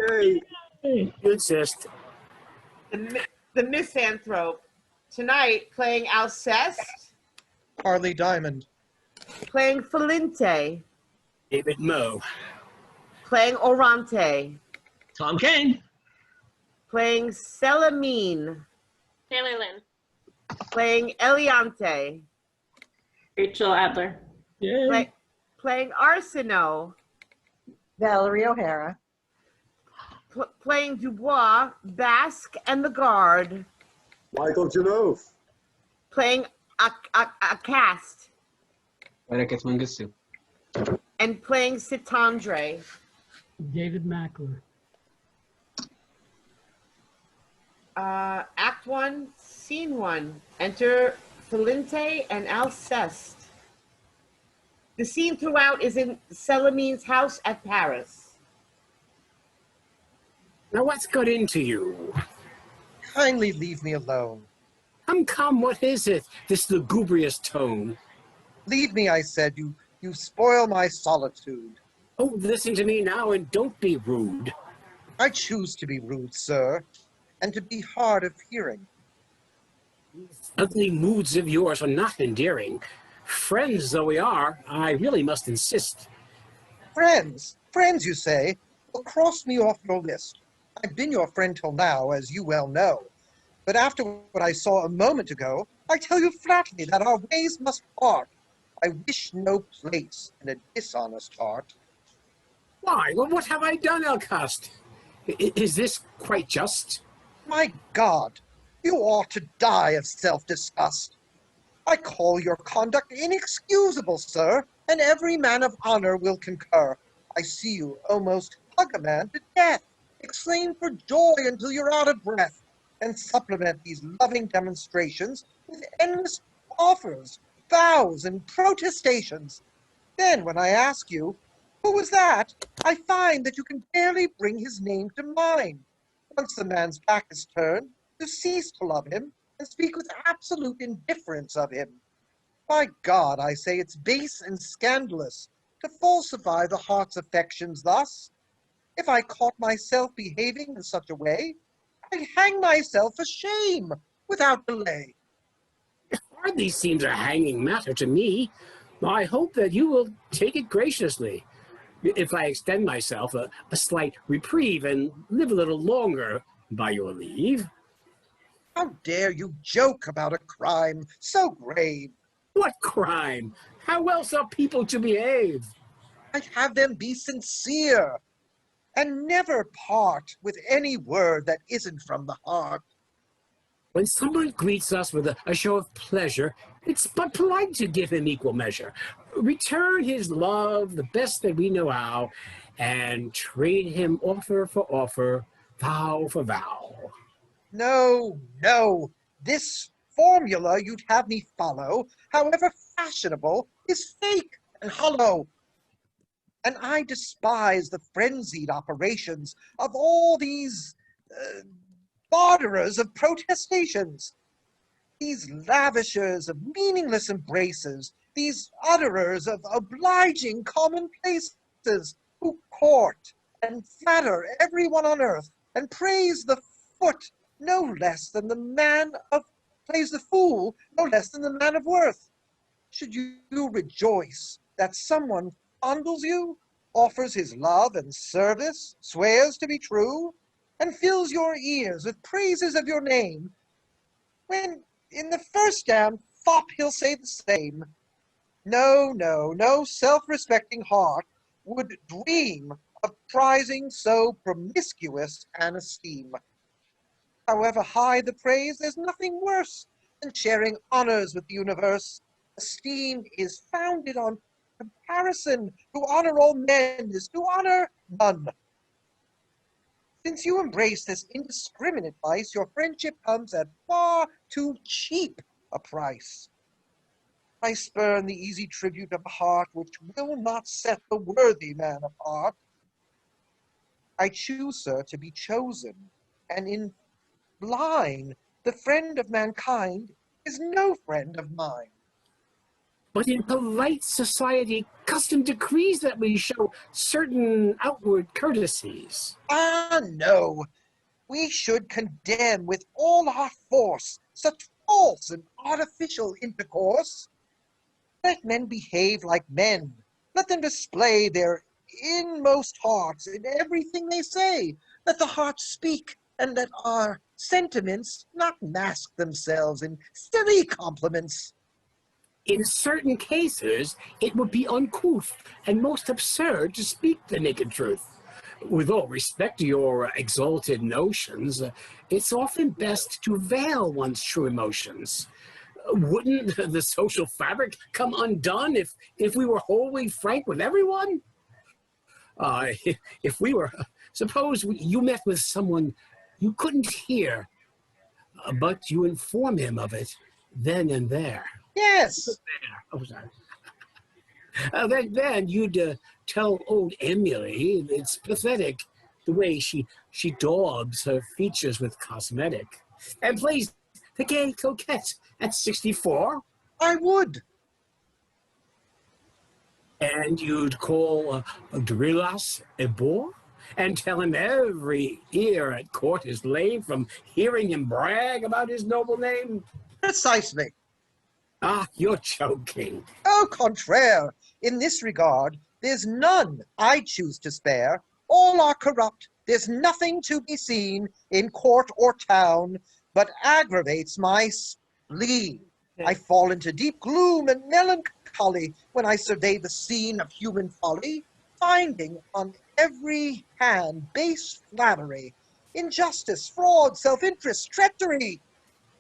Hey, you insist. The Misanthrope. Tonight, playing Alceste. Harley Diamond. Playing Philinte. David Moe. Playing Oronte. Tom Kane. Playing Célimène. Lynne. Playing Éliante. Rachel Adler. Playing Arsinoé. Valerie O'Hara. Playing Dubois, Basque, and the Guard. Michael Janove. Playing Acaste. Bereket Mengistu. And playing Clitandre. David Mackler. Act 1, Scene 1. Enter Philinte and Alceste. The scene throughout is in Célimène's house at Paris. Now what's got into you? Kindly leave me alone. Come, what is it? This lugubrious tone. Leave me, I said. You spoil my solitude. Oh, listen to me now and don't be rude. I choose to be rude, sir, and to be hard of hearing. These ugly moods of yours are not endearing. Friends though we are, I really must insist. Friends? Friends, you say? Well, cross me off your list. I've been your friend till now, as you well know. But after what I saw a moment ago, I tell you flatly that our ways must part. I wish no place in a dishonest heart. Why? Well, what have I done, Acaste? Is this quite just? My God, you ought to die of self-disgust. I call your conduct inexcusable, sir, and every man of honor will concur. I see you almost hug a man to death, exclaim for joy until you're out of breath, and supplement these loving demonstrations with endless offers, vows, and protestations. Then, when I ask you, who was that? I find that you can barely bring his name to mind. Once the man's back is turned, you cease to love him and speak with absolute indifference of him. By God, I say it's base and scandalous to falsify the heart's affections thus. If I caught myself behaving in such a way, I'd hang myself for shame without delay. It hardly seems a hanging matter to me. I hope that you will take it graciously, if I extend myself a slight reprieve and live a little longer, by your leave. How dare you joke about a crime so grave? What crime? How else are people to behave? I'd have them be sincere, and never part with any word that isn't from the heart. When someone greets us with a show of pleasure, it's but polite to give him equal measure. Return his love the best that we know how, and trade him offer for offer, vow for vow. No, no, this formula you'd have me follow, however fashionable, is fake and hollow. And I despise the frenzied operations of all these barterers of protestations, these lavishers of meaningless embraces, these utterers of obliging commonplaces, who court and flatter everyone on earth, and praise the foot no less than the man of, praise the fool no less than the man of worth. Should you rejoice that someone fondles you, offers his love and service, swears to be true, and fills your ears with praises of your name, when in the first damn fop he'll say the same? No, no, no self-respecting heart would dream of prizing so promiscuous an esteem. However high the praise, there's nothing worse than sharing honors with the universe. Esteem is founded on comparison. To honor all men is to honor none. Since you embrace this indiscriminate vice, your friendship comes at far too cheap a price. I spurn the easy tribute of a heart which will not set the worthy man apart. I choose, sir, to be chosen, and in line, the friend of mankind is no friend of mine. But in polite society, custom decrees that we show certain outward courtesies. Ah, no. We should condemn with all our force such false and artificial intercourse. Let men behave like men. Let them display their inmost hearts in everything they say. Let the hearts speak, and let our sentiments not mask themselves in silly compliments. In certain cases, it would be uncouth and most absurd to speak the naked truth. With all respect to your exalted notions, it's often best to veil one's true emotions. Wouldn't the social fabric come undone if we were wholly frank with everyone? Uh, if we were, suppose you met with someone you couldn't hear, but you inform him of it then and there. Yes. Oh, sorry. Then you'd tell old Emily it's pathetic the way she daubs her features with cosmetic and plays the gay coquette at 64. I would. And you'd call Drillas a bore and tell him every ear at court is lame from hearing him brag about his noble name. Precisely. Ah, you're joking. Au contraire, in this regard, there's none I choose to spare. All are corrupt. There's nothing to be seen in court or town, but aggravates my spleen. I fall into deep gloom and melancholy when I survey the scene of human folly, finding on every hand base flattery, injustice, fraud, self-interest, treachery.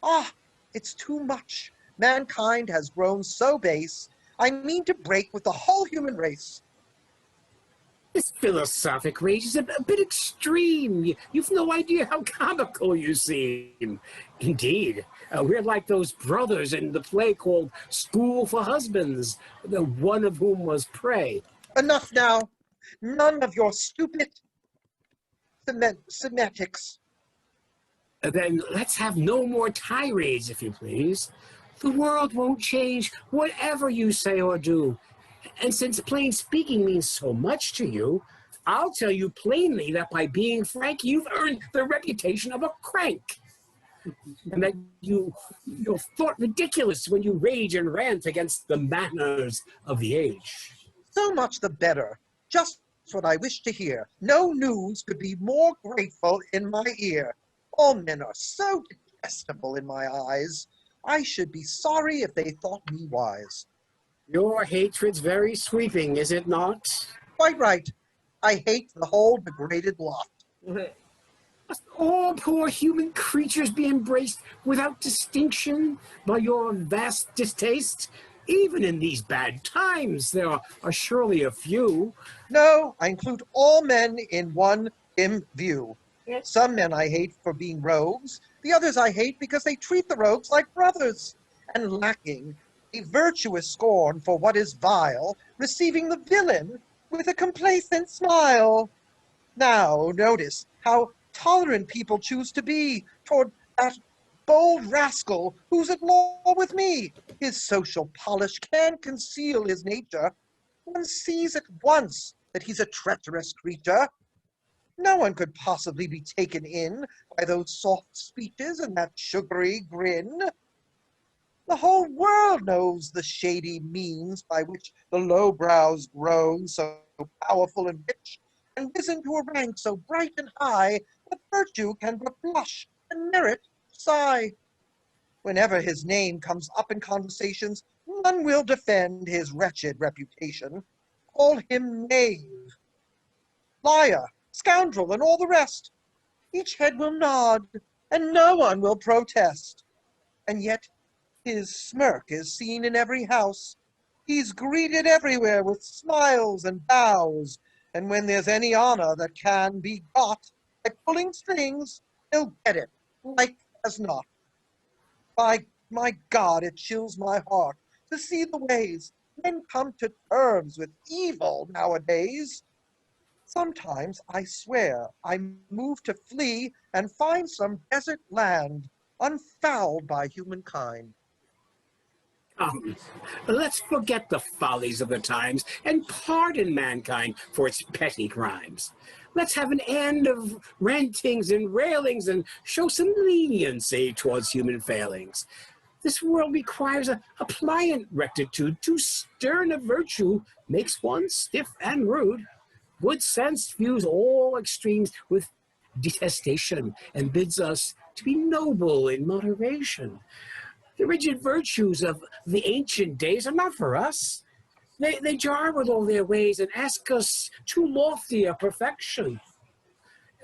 Ah, it's too much. Mankind has grown so base, I mean to break with the whole human race. This philosophic rage is a bit extreme. You've no idea how comical you seem. Indeed, we're like those brothers in the play called School for Husbands, the one of whom was prey. Enough now. None of your stupid semantics. Then let's have no more tirades, if you please. The world won't change whatever you say or do. And since plain speaking means so much to you, I'll tell you plainly that by being frank, you've earned the reputation of a crank. And that you're thought ridiculous when you rage and rant against the manners of the age. So much the better. Just what I wish to hear. No news could be more grateful in my ear. All men are so detestable in my eyes. I should be sorry if they thought me wise. Your hatred's very sweeping, is it not? Quite right. I hate the whole degraded lot. Must all poor human creatures be embraced without distinction by your vast distaste? Even in these bad times, there are surely a few. No, I include all men in one dim view. Yes. Some men I hate for being rogues, the others I hate because they treat the rogues like brothers, and lacking a virtuous scorn for what is vile, receiving the villain with a complacent smile. Now, notice how tolerant people choose to be toward that bold rascal who's at law with me. His social polish can't conceal his nature. One sees at once that he's a treacherous creature. No one could possibly be taken in by those soft speeches and that sugary grin. The whole world knows the shady means by which the lowbrow's grown so powerful and rich, and risen to a rank so bright and high that virtue can but blush and merit sigh. Whenever his name comes up in conversations, none will defend his wretched reputation. Call him knave, liar, scoundrel, and all the rest. Each head will nod, and no one will protest. And yet his smirk is seen in every house. He's greeted everywhere with smiles and bows, and when there's any honor that can be got, like pulling strings, he'll get it, like as not. By my God, it chills my heart to see the ways men come to terms with evil nowadays. Sometimes, I swear, I move to flee and find some desert land unfouled by humankind. Let's forget the follies of the times and pardon mankind for its petty crimes. Let's have an end of rantings and railings and show some leniency towards human failings. This world requires a pliant rectitude. Too stern a virtue makes one stiff and rude. Good sense views all extremes with detestation and bids us to be noble in moderation. The rigid virtues of the ancient days are not for us. They jar with all their ways and ask us too lofty a perfection.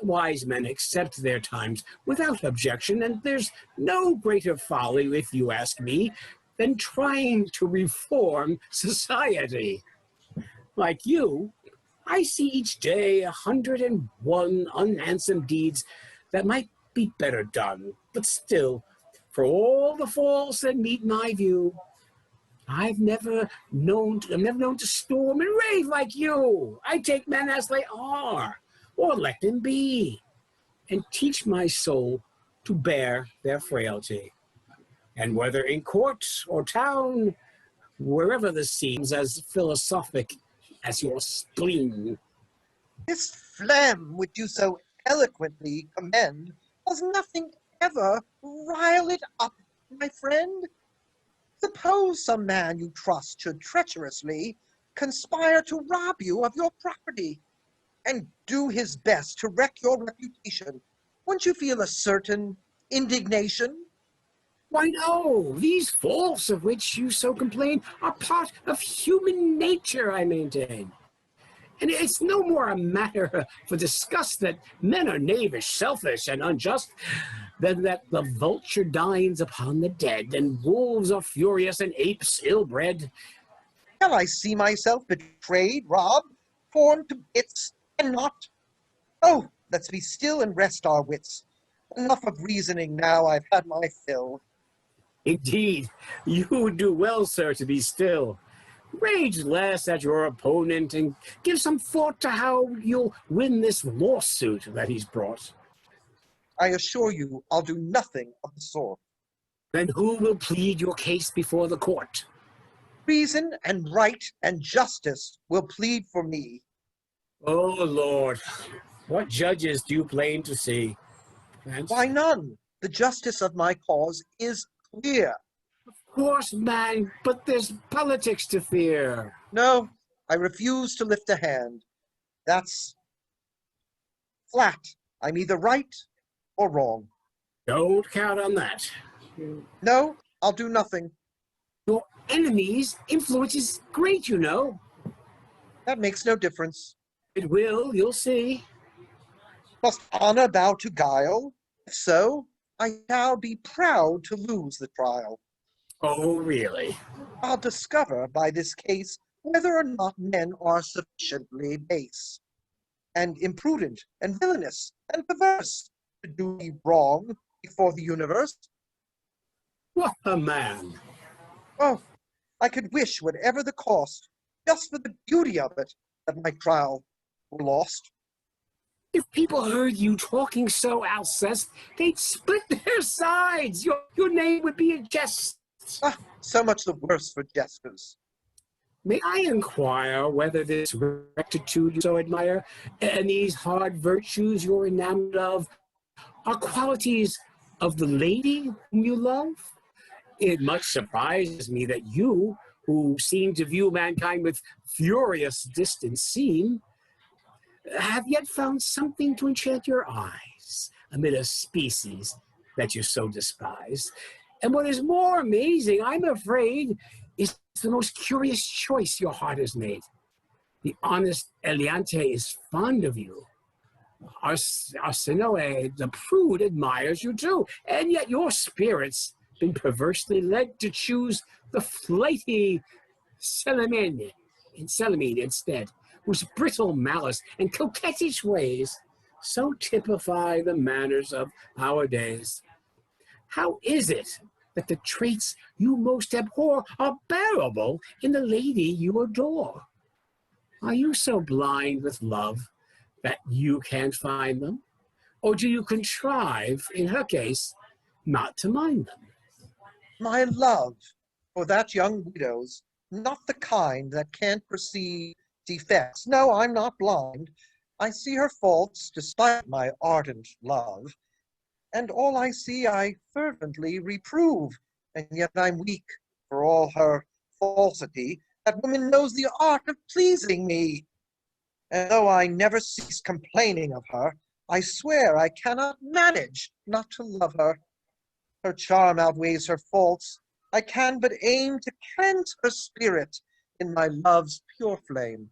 Wise men accept their times without objection, and there's no greater folly, if you ask me, than trying to reform society. Like you, I see each day 101 unanswered deeds that might be better done, but still, for all the faults that meet my view, I'm never known to storm and rave like you. I take men as they are, or let them be, and teach my soul to bear their frailty. And whether in court or town, wherever this seems as philosophic as your spleen. This phlegm which you so eloquently commend, does nothing ever rile it up, my friend? Suppose some man you trust should treacherously conspire to rob you of your property, and do his best to wreck your reputation. Wouldn't you feel a certain indignation? Why no, these faults of which you so complain are part of human nature, I maintain. And it's no more a matter for disgust that men are knavish, selfish, and unjust than that the vulture dines upon the dead, and wolves are furious, and apes ill-bred. Shall I see myself betrayed, robbed, torn to bits, and not? Oh, let's be still and rest our wits. Enough of reasoning now, I've had my fill. Indeed, you do well, sir, to be still. Rage less at your opponent, and give some thought to how you'll win this lawsuit that he's brought. I assure you, I'll do nothing of the sort. Then who will plead your case before the court? Reason and right and justice will plead for me. Oh, Lord, what judges do you claim to see? Why, none. The justice of my cause is clear. Of course, man, but there's politics to fear. No, I refuse to lift a hand. That's flat. I'm either right or wrong. Don't count on that. No, I'll do nothing. Your enemy's influence is great, you know. That makes no difference. It will, you'll see. Must honor bow to guile? If so, I shall be proud to lose the trial. Oh, really? I'll discover by this case whether or not men are sufficiently base, and imprudent, and villainous, and perverse, to do me wrong before the universe. What a man! Oh, I could wish, whatever the cost, just for the beauty of it, that my trial were lost. If people heard you talking so, Alceste, they'd split their sides. Your name would be a jest. Ah, so much the worse for jesters. May I inquire whether this rectitude you so admire, and these hard virtues you're enamored of, are qualities of the lady whom you love? It much surprises me that you, who seem to view mankind with furious distance seen, have yet found something to enchant your eyes amid a species that you so despise. And what is more amazing, I'm afraid, is the most curious choice your heart has made. The honest Éliante is fond of you. Arsinoé, the prude, admires you too, and yet your spirit's been perversely led to choose the flighty Célimène instead, whose brittle malice and coquettish ways so typify the manners of our days. How is it that the traits you most abhor are bearable in the lady you adore? Are you so blind with love that you can't find them? Or do you contrive, in her case, not to mind them? My love, For that young widow's not the kind that can't perceive defects. No, I'm not blind. I see her faults despite my ardent love, and all I see I fervently reprove, and yet I'm weak for all her falsity. That woman knows the art of pleasing me, and though I never cease complaining of her, I swear I cannot manage not to love her. Her charm outweighs her faults. I can but aim to cleanse her spirit in my love's pure flame.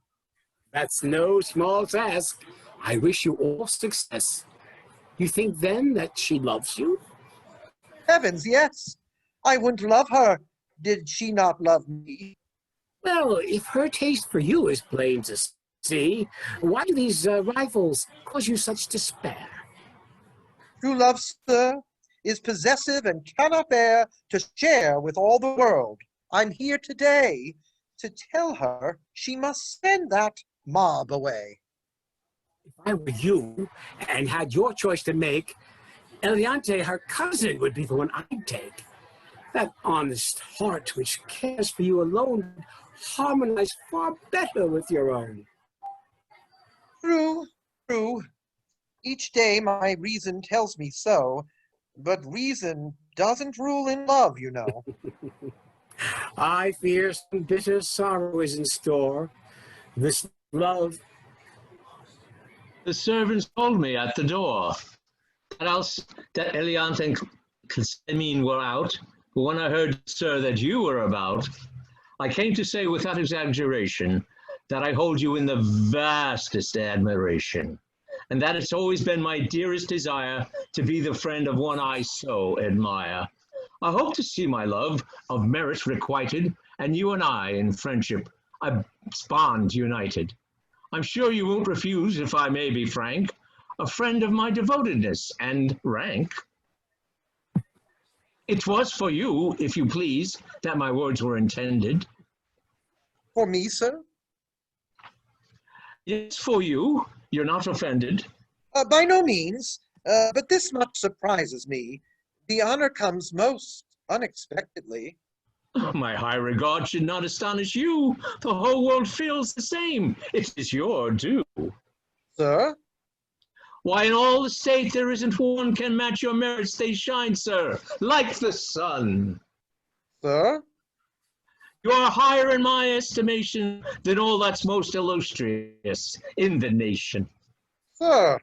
That's no small task. I wish you all success. You think then that she loves you? Heavens, yes. I wouldn't love her did she not love me. Well, if her taste for you is plain to see, why do these rivals cause you such despair? True love, sir, is possessive and cannot bear to share with all the world. I'm here today to tell her she must send that mob away. If I were you and had your choice to make, Éliante, her cousin, would be the one I'd take. That honest heart which cares for you alone would harmonize far better with your own. True, true. Each day my reason tells me so, but reason doesn't rule in love, you know. I fear some bitter sorrow is in store. This love. The servants told me at the door that Éliante and Célimène were out, but when I heard, sir, that you were about, I came to say without exaggeration that I hold you in the vastest admiration, and that it's always been my dearest desire to be the friend of one I so admire. I hope to see my love of merit requited, and you and I in friendship a bond united. I'm sure you won't refuse, if I may be frank, a friend of my devotedness and rank. It was for you, if you please, that my words were intended. For me, sir? Yes, for you. You're not offended. By no means, but this much surprises me. The honor comes most unexpectedly. My high regard should not astonish you. The whole world feels the same. It is your due. Sir? Why, in all the state there isn't one can match your merits. They shine, sir, like the sun. Sir? You are higher in my estimation than all that's most illustrious in the nation. Sir?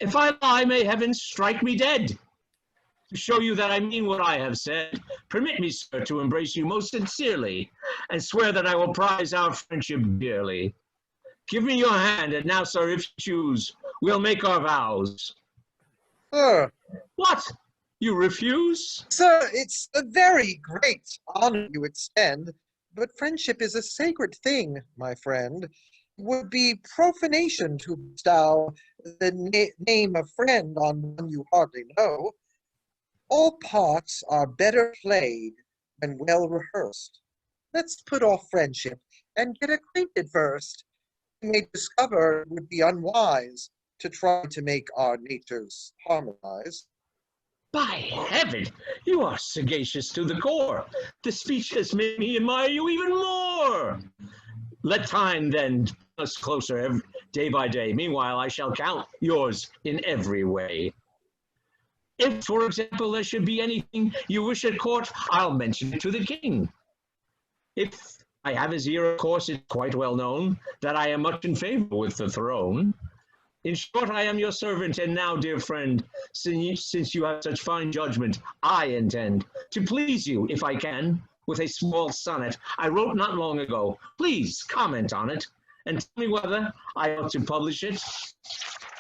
If I lie, may heaven strike me dead. To show you that I mean what I have said, permit me, sir, to embrace you most sincerely, and swear that I will prize our friendship dearly. Give me your hand, and now, sir, if you choose, we'll make our vows. Sir? What? You refuse? Sir, it's a very great honor you extend, but friendship is a sacred thing, my friend. It would be profanation to bestow the name of friend on one you hardly know. All parts are better played when well rehearsed. Let's put off friendship and get acquainted first. We may discover it would be unwise to try to make our natures harmonize. By heaven, you are sagacious to the core. The speech has made me admire you even more. Let time then bring us closer day by day. Meanwhile, I shall count yours in every way. If, for example, there should be anything you wish at court, I'll mention it to the king. If I have his ear, of course, it's quite well known that I am much in favor with the throne. In short, I am your servant, and now, dear friend, since you have such fine judgment, I intend to please you, if I can, with a small sonnet I wrote not long ago. Please comment on it, and tell me whether I ought to publish it.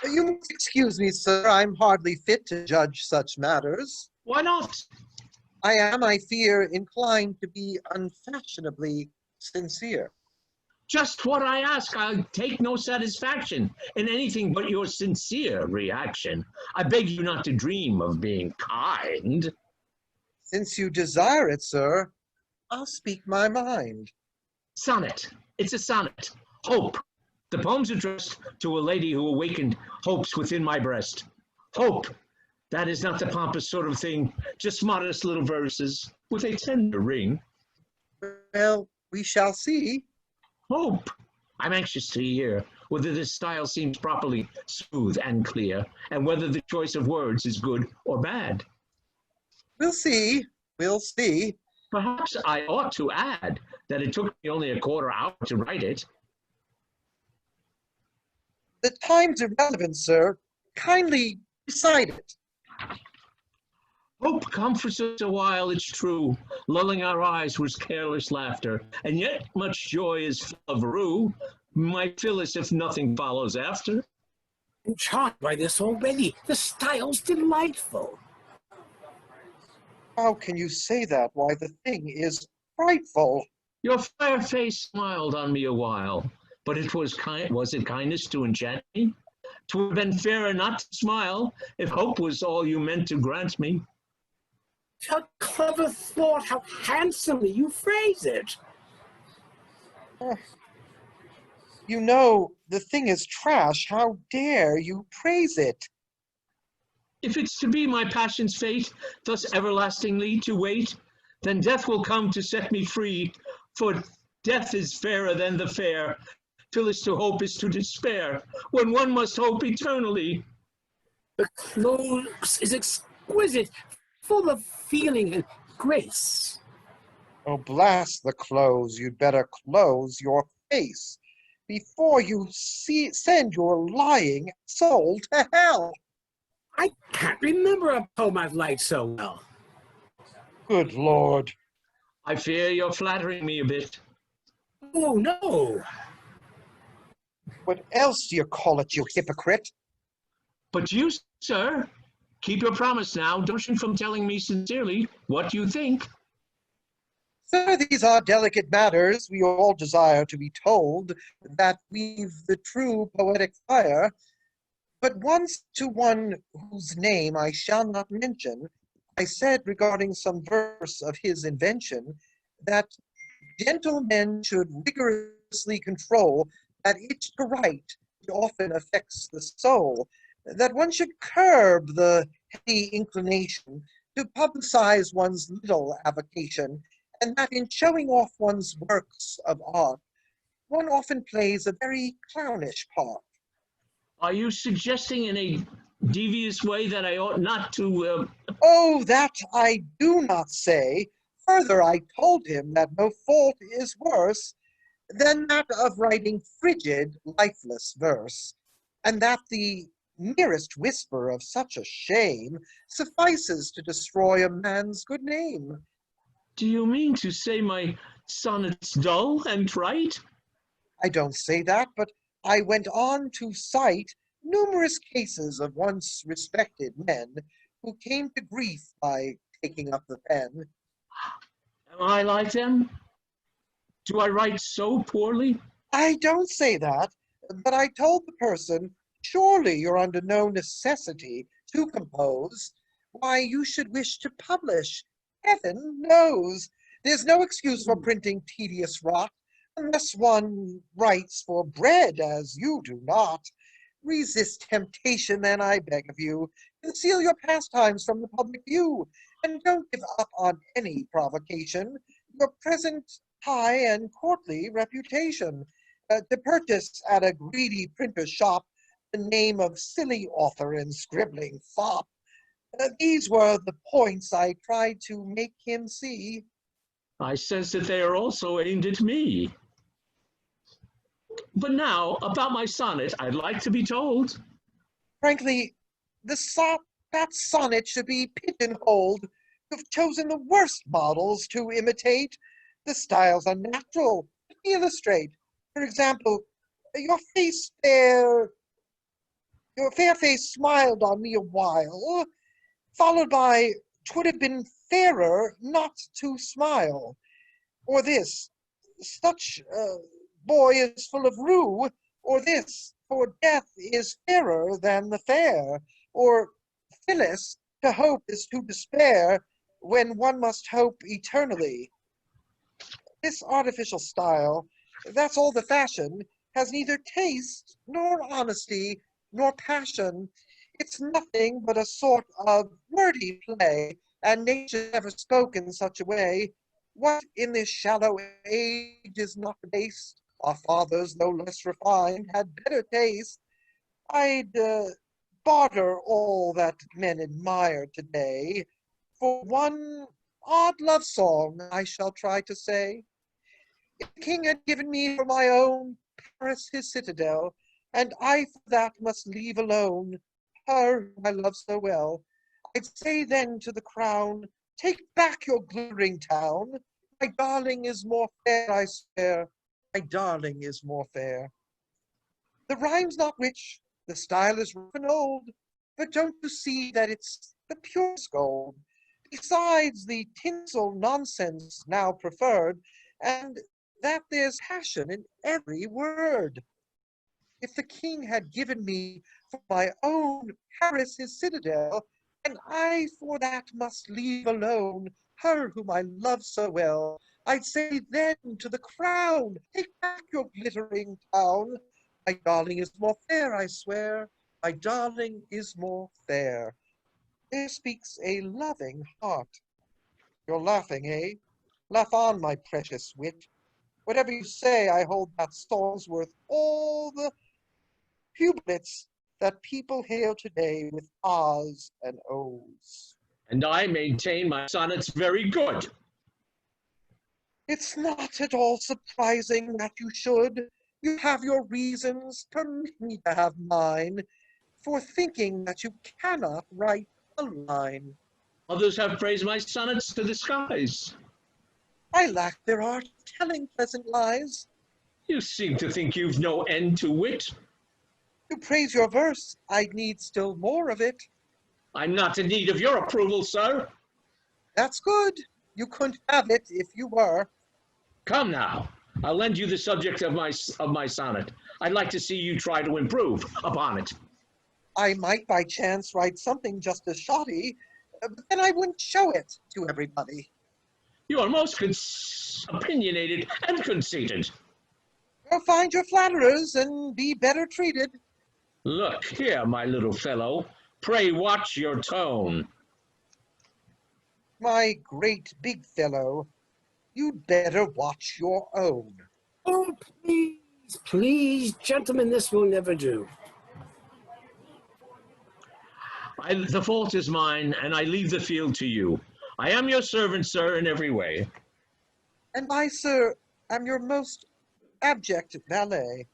You must excuse me, sir. I'm hardly fit to judge such matters. Why not? I am, I fear, inclined to be unfashionably sincere. Just what I ask. I'll take no satisfaction in anything but your sincere reaction. I beg you not to dream of being kind. Since you desire it, sir, I'll speak my mind. Sonnet. It's a sonnet. Hope. The poem's addressed to a lady who awakened hopes within my breast. Hope. That is not the pompous sort of thing, just modest little verses with a tender ring. Well, we shall see. Hope. I'm anxious to hear whether this style seems properly smooth and clear, and whether the choice of words is good or bad. We'll see. We'll see. Perhaps I ought to add that it took me only a quarter hour to write it. The time's irrelevant, sir. Kindly recite it. Hope comforts us a while, it's true, lulling our eyes with careless laughter, and yet much joy is full of rue. My Phyllis, if nothing follows after. I'm charmed by this already. The style's delightful. How can you say that? Why, the thing is frightful. Your fair face smiled on me a while, but was it kindness to enchant me? 'Twould have been fairer not to smile, if hope was all you meant to grant me. How clever thought, how handsomely you phrase it. You know, the thing is trash. How dare you praise it? If it's to be my passion's fate, thus everlastingly to wait, then death will come to set me free, for death is fairer than the fair. Phyllis, to hope is to despair, when one must hope eternally. The close is exquisite, full of feeling and grace. Oh, blast the clothes. You'd better close your face before you send your lying soul to hell. I can't remember a poem I've liked so well. Good Lord. I fear you're flattering me a bit. Oh, no. What else do you call it, you hypocrite? But you, sir, keep your promise now. Don't shrink from telling me sincerely what you think. Sir, these are delicate matters. We all desire to be told that we've the true poetic fire. But once to one whose name I shall not mention, I said regarding some verse of his invention, that gentlemen should rigorously control that itch to write, it often affects the soul, that one should curb the heady inclination to publicize one's little avocation, and that in showing off one's works of art, one often plays a very clownish part. Are you suggesting in a devious way that I ought not to... Oh, that I do not say. Further, I told him that no fault is worse than that of writing frigid, lifeless verse, and that the merest whisper of such a shame suffices to destroy a man's good name. Do you mean to say my sonnet's dull and trite? I don't say that, but I went on to cite numerous cases of once respected men who came to grief by taking up the pen. Am I like them? Do I write so poorly? I don't say that, but I told the person, surely you're under no necessity to compose. Why you should wish to publish, heaven knows. There's no excuse for printing tedious rot, unless one writes for bread, as you do not. Resist temptation, then, I beg of you. Conceal your pastimes from the public view, and don't give up on any provocation your present high and courtly reputation. To purchase at a greedy printer's shop the name of silly author and scribbling fop. These were the points I tried to make him see. I says that they are also aimed at me. But now, about my sonnet, I'd like to be told. Frankly, that sonnet should be pigeonholed. You've chosen the worst models to imitate. The style's unnatural. Illustrate. For example, your fair face smiled on me a while, followed by, 'twould have been fairer not to smile. Or this, such a boy is full of rue. Or this, for death is fairer than the fair. Or Phyllis, to hope is to despair, when one must hope eternally. This artificial style, that's all the fashion, has neither taste, nor honesty, nor passion. It's nothing but a sort of wordy play, and nature never spoke in such a way. What in this shallow age is not debased? Our fathers, though less refined, had better taste. I'd barter all that men admire today for one odd love song, I shall try to say. If the king had given me for my own Paris his citadel, and I for that must leave alone her whom I love so well, I'd say then to the crown, take back your glittering town. My darling is more fair, I swear. My darling is more fair. The rhyme's not rich, the style is rough and old, but don't you see that it's the purest gold? Besides the tinsel nonsense now preferred, and that there's passion in every word. If the king had given me for my own Paris his citadel, and I for that must leave alone her whom I love so well, I'd say then to the crown, take back your glittering town. My darling is more fair, I swear. My darling is more fair. There speaks a loving heart. You're laughing, eh? Laugh on, my precious wit. Whatever you say, I hold that song's worth all the jubilets that people hail today with ahs and ohs. And I maintain my sonnet's very good. It's not at all surprising that you should. You have your reasons, permit me to have mine, for thinking that you cannot write a line. Others have praised my sonnets to the skies. I lack their art of telling pleasant lies. You seem to think you've no end to wit. To praise your verse, I'd need still more of it. I'm not in need of your approval, sir. That's good. You couldn't have it if you were. Come now, I'll lend you the subject of my sonnet. I'd like to see you try to improve upon it. I might by chance write something just as shoddy, but then I wouldn't show it to everybody. You are most opinionated and conceited. Go find your flatterers and be better treated. Look here, my little fellow. Pray watch your tone. My great big fellow, you'd better watch your own. Oh, please, please, gentlemen, this will never do. The fault is mine, and I leave the field to you. I am your servant, sir, in every way. And I, sir, am your most abject valet.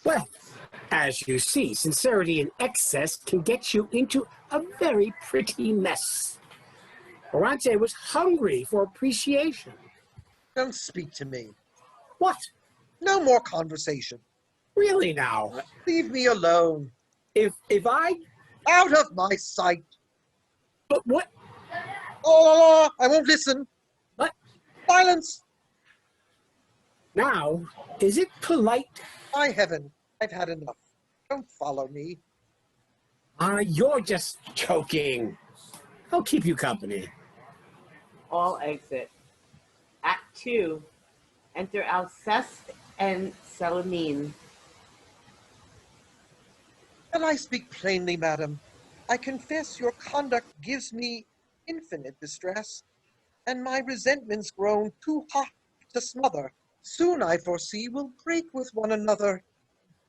Well, as you see, sincerity in excess can get you into a very pretty mess. Oronte was hungry for appreciation. Don't speak to me. What? No more conversation. Really now? Leave me alone. If I... Out of my sight. But what? Oh, I won't listen. What? Silence. Now, is it polite? By heaven, I've had enough. Don't follow me. You're just joking. I'll keep you company. All exit. Act 2. Enter Alceste and Célimène. And I speak plainly, madam. I confess your conduct gives me infinite distress, and my resentment's grown too hot to smother. Soon, I foresee, we'll break with one another.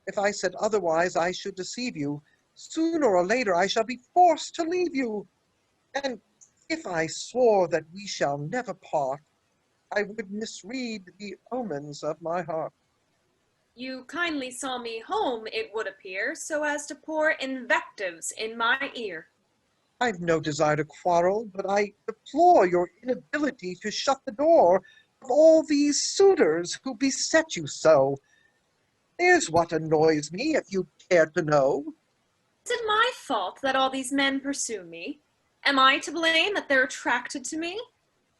If I said otherwise, I should deceive you. Sooner or later, I shall be forced to leave you. And if I swore that we shall never part, I would misread the omens of my heart. You kindly saw me home, it would appear, so as to pour invectives in my ear. I've no desire to quarrel, but I deplore your inability to shut the door of all these suitors who beset you so. Here's what annoys me, if you care to know. Is it my fault that all these men pursue me? Am I to blame that they're attracted to me?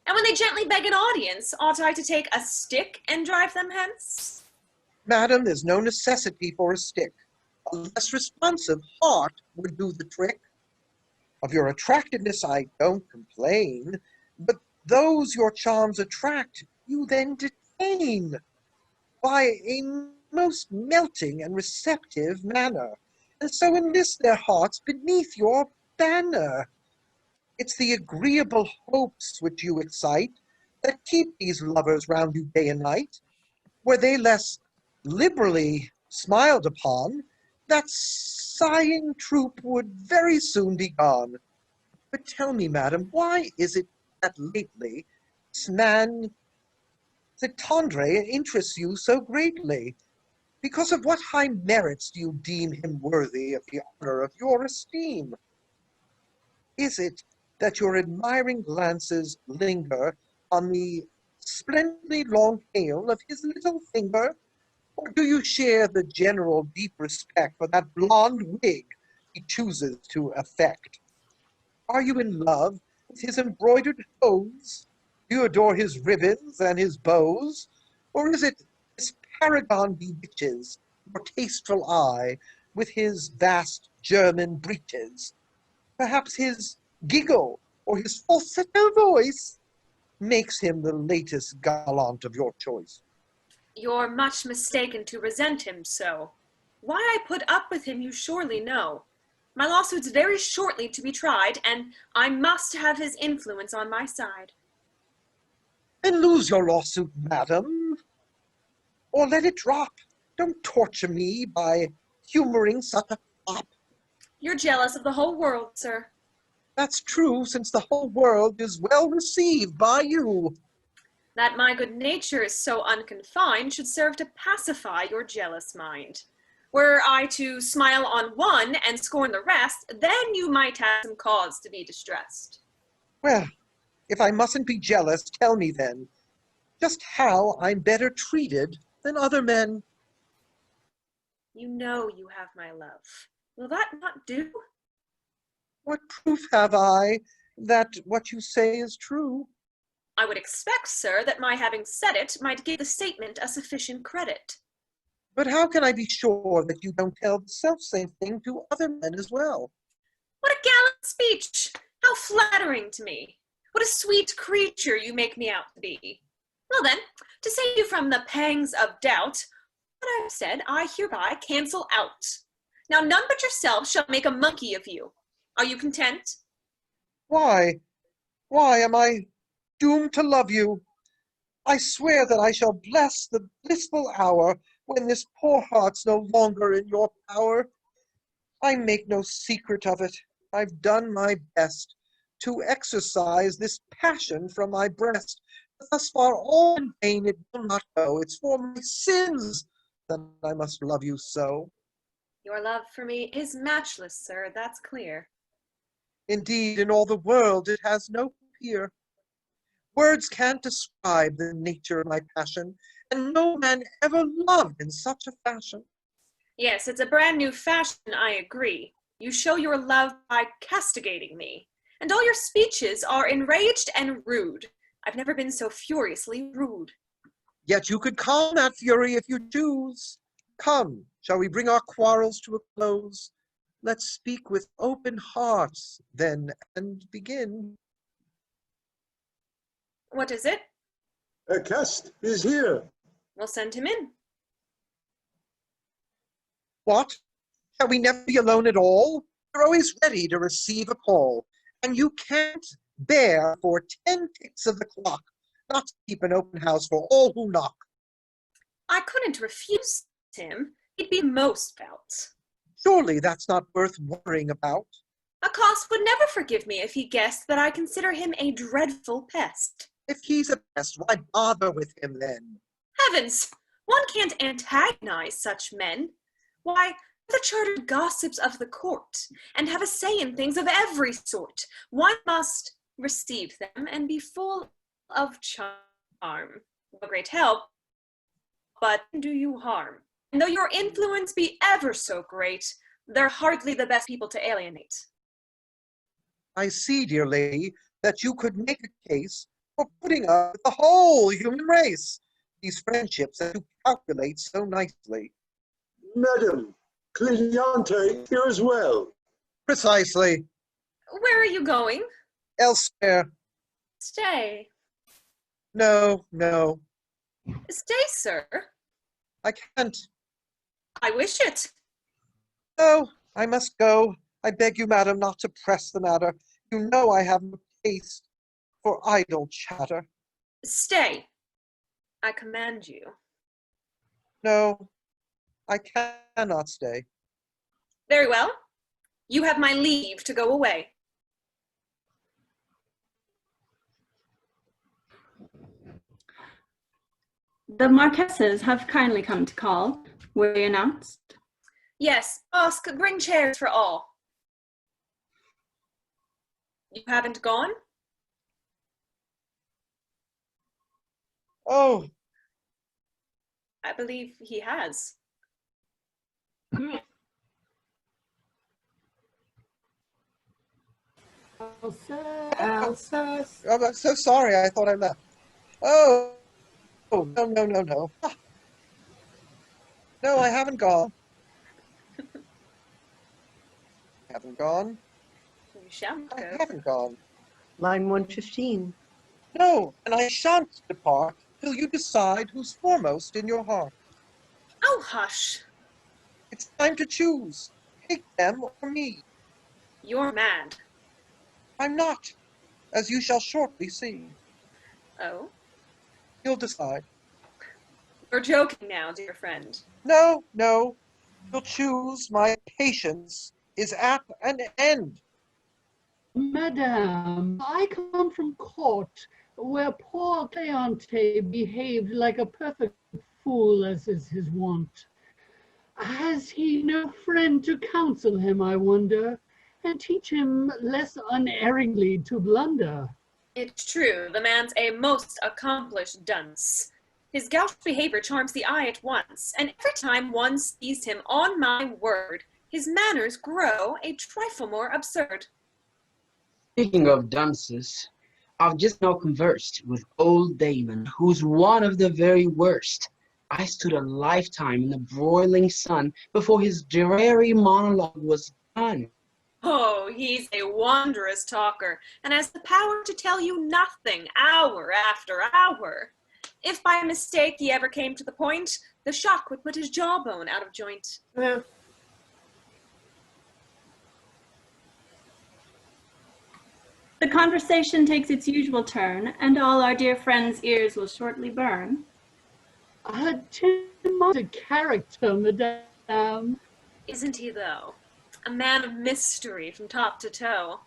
And when they gently beg an audience, ought I to take a stick and drive them hence? Madam, there's no necessity for a stick. A less responsive heart would do the trick. Of your attractiveness I don't complain, but those your charms attract, you then detain by a most melting and receptive manner, and so enlist their hearts beneath your banner. It's the agreeable hopes which you excite that keep these lovers round you day and night. Were they less liberally smiled upon, that sighing troop would very soon be gone. But tell me, madam, why is it that lately this man Clitandre interests you so greatly? Because of what high merits do you deem him worthy of the honor of your esteem? Is it that your admiring glances linger on the splendidly long tail of his little finger? Or do you share the general deep respect for that blonde wig he chooses to affect? Are you in love with his embroidered hose? Do you adore his ribbons and his bows? Or is it this paragon bewitches your tasteful eye with his vast German breeches? Perhaps his giggle or his falsetto voice makes him the latest gallant of your choice. You're much mistaken to resent him so. Why I put up with him you surely know. My lawsuit's very shortly to be tried, and I must have his influence on my side. Then lose your lawsuit, madam, or let it drop. Don't torture me by humoring such a fop. You're jealous of the whole world, sir. That's true, since the whole world is well received by you. That my good nature is so unconfined should serve to pacify your jealous mind. Were I to smile on one and scorn the rest, then you might have some cause to be distressed. Well, if I mustn't be jealous, tell me then, just how I'm better treated than other men. You know you have my love. Will that not do? What proof have I that what you say is true? I would expect, sir, that my having said it might give the statement a sufficient credit. But how can I be sure that you don't tell the selfsame thing to other men as well? What a gallant speech! How flattering to me! What a sweet creature you make me out to be! Well then, to save you from the pangs of doubt, what I've said I hereby cancel out. Now none but yourself shall make a monkey of you. Are you content? Why am I doomed to love you? I swear that I shall bless the blissful hour when this poor heart's no longer in your power. I make no secret of it. I've done my best to exorcise this passion from my breast. But thus far all in vain, it will not go. It's for my sins that I must love you so. Your love for me is matchless, sir, that's clear. Indeed, in all the world it has no peer. Words can't describe the nature of my passion, and no man ever loved in such a fashion. Yes, it's a brand new fashion, I agree. You show your love by castigating me, and all your speeches are enraged and rude. I've never been so furiously rude. Yet you could calm that fury if you choose. Come, shall we bring our quarrels to a close? Let's speak with open hearts, then, and begin. What is it? Acaste is here. We'll send him in. What? Shall we never be alone at all? You're always ready to receive a call, and you can't bear for 10 ticks of the clock not to keep an open house for all who knock. I couldn't refuse him. He'd be most felt. Surely that's not worth worrying about. Acaste would never forgive me if he guessed that I consider him a dreadful pest. If he's a pest, why bother with him then? Heavens! One can't antagonize such men. Why, they're the chartered gossips of the court, and have a say in things of every sort. One must receive them and be full of charm. No great help, but do you harm. And though your influence be ever so great, they're hardly the best people to alienate. I see, dear lady, that you could make a case for putting up with the whole human race. These friendships that you calculate so nicely. Madam, Clitandre here as well. Precisely. Where are you going? Elsewhere. Stay. No. Stay, sir. I can't. I wish it. No, I must go. I beg you, madam, not to press the matter. You know I have no taste for idle chatter. Stay. I command you. No, I cannot stay. Very well. You have my leave to go away. The Marquesses have kindly come to call. Were they announced? Yes, Basque, bring chairs for all. You haven't gone? Oh, I believe he has. Alceste. I'm so sorry. I thought I left. Oh, no. Ah. No, I haven't gone. Haven't gone. You shan't I go. haven't gone. Line 115. No, and I shan't depart till you decide who's foremost in your heart. Oh, hush. It's time to choose. Take them or me. You're mad. I'm not, as you shall shortly see. Oh? You'll decide. You're joking now, dear friend. No. You'll choose. My patience is at an end. Madame, I come from court where poor Éliante behaved like a perfect fool, as is his wont. Has he no friend to counsel him, I wonder, and teach him less unerringly to blunder? It's true, the man's a most accomplished dunce. His gauche behavior charms the eye at once, and every time one sees him, on my word, his manners grow a trifle more absurd. Speaking of dunces, I've just now conversed with old Damon, who's one of the very worst. I stood a lifetime in the broiling sun before his dreary monologue was done. Oh, he's a wondrous talker, and has the power to tell you nothing hour after hour. If by mistake he ever came to the point, the shock would put his jawbone out of joint. Yeah. The conversation takes its usual turn, and all our dear friend's ears will shortly burn. Tim's a character, madame. Isn't he, though? A man of mystery from top to toe,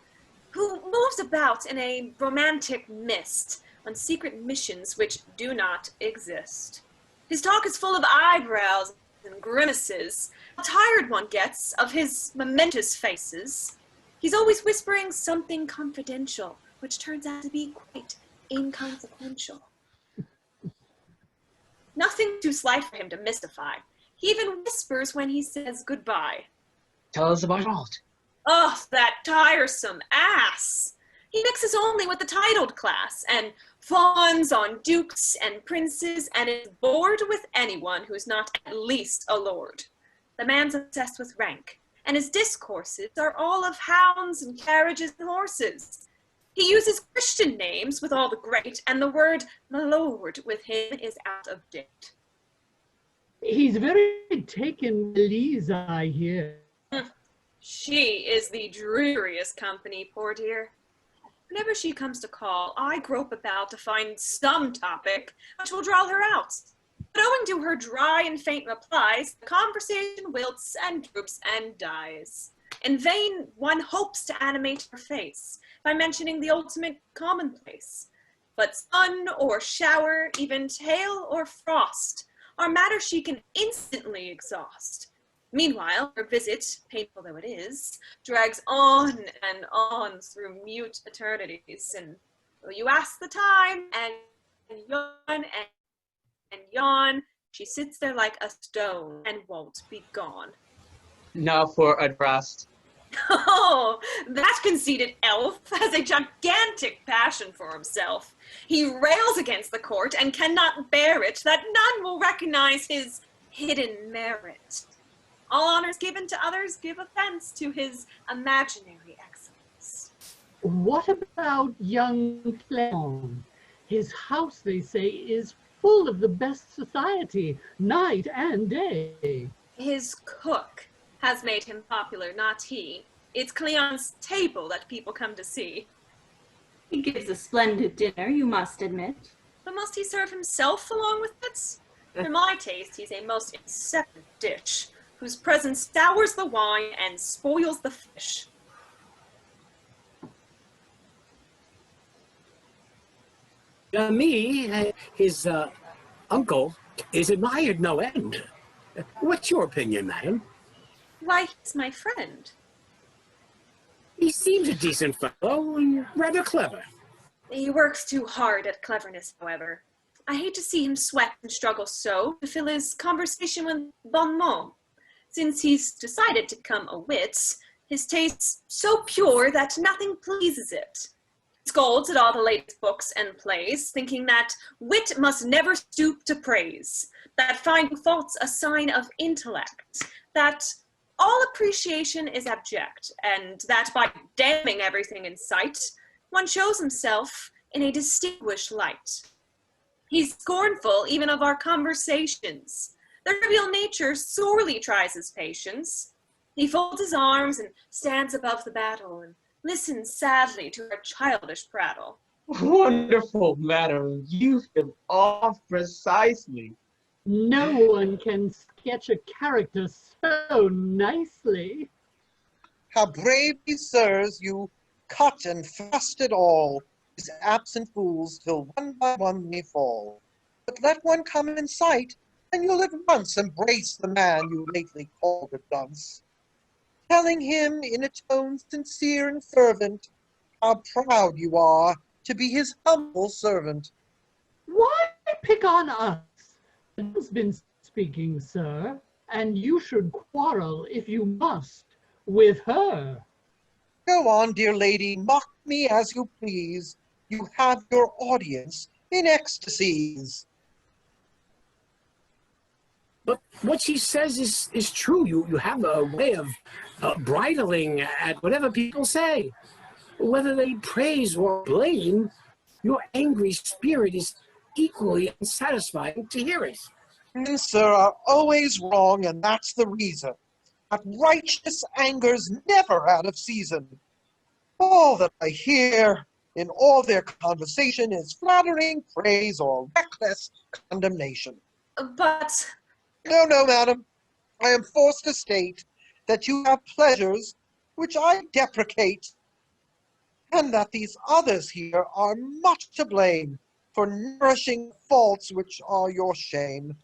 who moves about in a romantic mist on secret missions which do not exist. His talk is full of eyebrows and grimaces. How tired one gets of his momentous faces. He's always whispering something confidential, which turns out to be quite inconsequential. Nothing too slight for him to mystify. He even whispers when he says goodbye. Tell us about Oronte. Oh, that tiresome ass! He mixes only with the titled class, and fawns on dukes and princes, and is bored with anyone who's not at least a lord. The man's obsessed with rank, and his discourses are all of hounds and carriages and horses. He uses Christian names with all the great, and the word my lord with him is out of date. He's very taken with Lise, I hear. She is the dreariest company, poor dear. Whenever she comes to call, I grope about to find some topic which will draw her out. But owing to her dry and faint replies, the conversation wilts and droops and dies. In vain, one hopes to animate her face by mentioning the ultimate commonplace. But sun or shower, even hail or frost, are matters she can instantly exhaust. Meanwhile, her visit, painful though it is, drags on and on through mute eternities, and you ask the time, and yawn, and yawn, she sits there like a stone and won't be gone. Now for a thrust. Oh, that conceited elf has a gigantic passion for himself. He rails against the court and cannot bear it that none will recognize his hidden merit. All honors given to others give offense to his imaginary excellence. What about young Clitandre? His house, they say, is full of the best society, night and day. His cook has made him popular, not he. It's Cleon's table that people come to see. He gives a splendid dinner, you must admit. But must he serve himself along with it? For my taste, he's a most insipid dish, whose presence sours the wine and spoils the fish. His uncle, is admired no end. What's your opinion, madam? Why, he's my friend. He seems a decent fellow and rather clever. He works too hard at cleverness, however. I hate to see him sweat and struggle so to fill his conversation with bon mot. Since he's decided to become a wit, his taste's so pure that nothing pleases it. He scolds at all the latest books and plays, thinking that wit must never stoop to praise, that finding fault's a sign of intellect, that all appreciation is abject, and that by damning everything in sight, one shows himself in a distinguished light. He's scornful even of our conversations. Their trivial nature sorely tries his patience. He folds his arms and stands above the battle and listens sadly to our childish prattle. Wonderful, madam. You feel off precisely. No one can sketch a character so nicely. How bravely, sirs, you cut and thrust it all, these absent fools, till one by one they fall. But let one come in sight, and you'll at once embrace the man you lately called a dunce, telling him in a tone sincere and fervent, how proud you are to be his humble servant. Why pick on us? Who's been speaking, sir, and you should quarrel, if you must, with her. Go on, dear lady, mock me as you please. You have your audience in ecstasies. But what she says is true. You have a way of bridling at whatever people say. Whether they praise or blame, your angry spirit is equally unsatisfying to hear it. Men, sir, are always wrong, and that's the reason. That righteous anger's never out of season. All that I hear in all their conversation is flattering praise or reckless condemnation. But... No, no, madam. I am forced to state that you have pleasures which I deprecate, and that these others here are much to blame for nourishing faults which are your shame.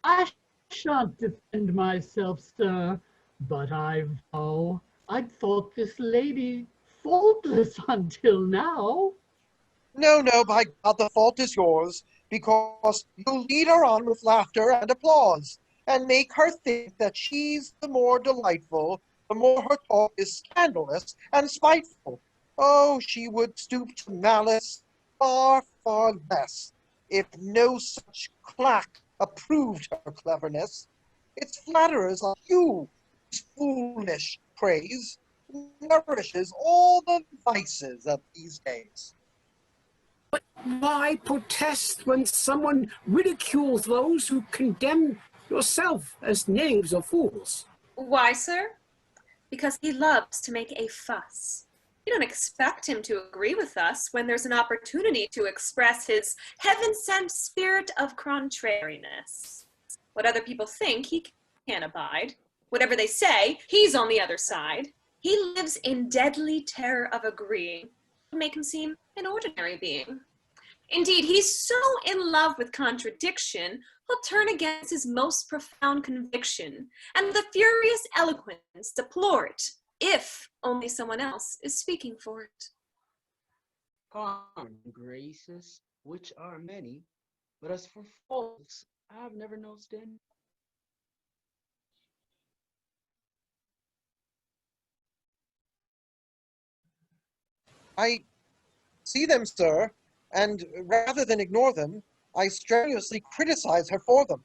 I shan't defend myself, sir, but I vow I'd thought this lady faultless until now. No, no, by God, the fault is yours, because you lead her on with laughter and applause, and make her think that she's the more delightful, the more her talk is scandalous and spiteful. Oh, she would stoop to malice far, far less, if no such clack approved her cleverness. It's flatterers like you whose foolish praise nourishes all the vices of these days. But why protest when someone ridicules those who condemn yourself as knaves or fools? Why, sir? Because he loves to make a fuss. You don't expect him to agree with us when there's an opportunity to express his heaven-sent spirit of contrariness. What other people think, he can't abide. Whatever they say, he's on the other side. He lives in deadly terror of agreeing to make him seem an ordinary being. Indeed, he's so in love with contradiction, he'll turn against his most profound conviction, and with a furious eloquence deplore it, if only someone else is speaking for it. Common graces, which are many, but as for faults, I've never noticed any. I see them, sir, and rather than ignore them, I strenuously criticize her for them.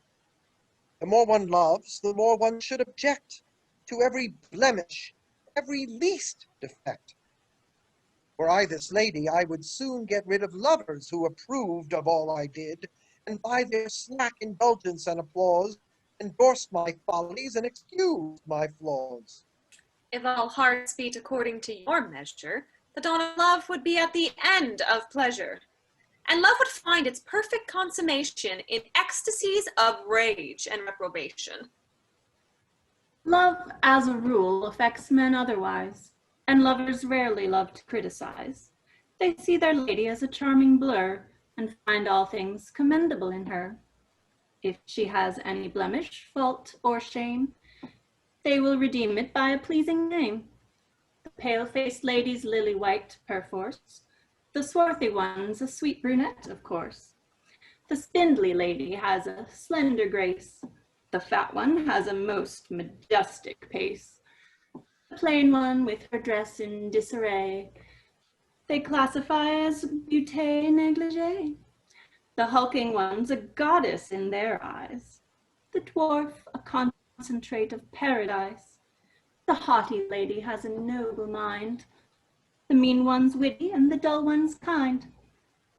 The more one loves, the more one should object to every blemish, every least defect. Were I this lady, I would soon get rid of lovers who approved of all I did, and by their slack indulgence and applause, endorsed my follies and excused my flaws. If all hearts beat according to your measure, the dawn of love would be at the end of pleasure, and love would find its perfect consummation in ecstasies of rage and reprobation. Love, as a rule, affects men otherwise, and lovers rarely love to criticize. They see their lady as a charming blur, and find all things commendable in her. If she has any blemish, fault, or shame, they will redeem it by a pleasing name. The pale-faced lady's lily-white, perforce. The swarthy one's a sweet brunette, of course. The spindly lady has a slender grace. The fat one has a most majestic pace. The plain one with her dress in disarray, they classify as beauté négligée. The hulking one's a goddess in their eyes. The dwarf a concentrate of paradise. The haughty lady has a noble mind. The mean one's witty and the dull one's kind.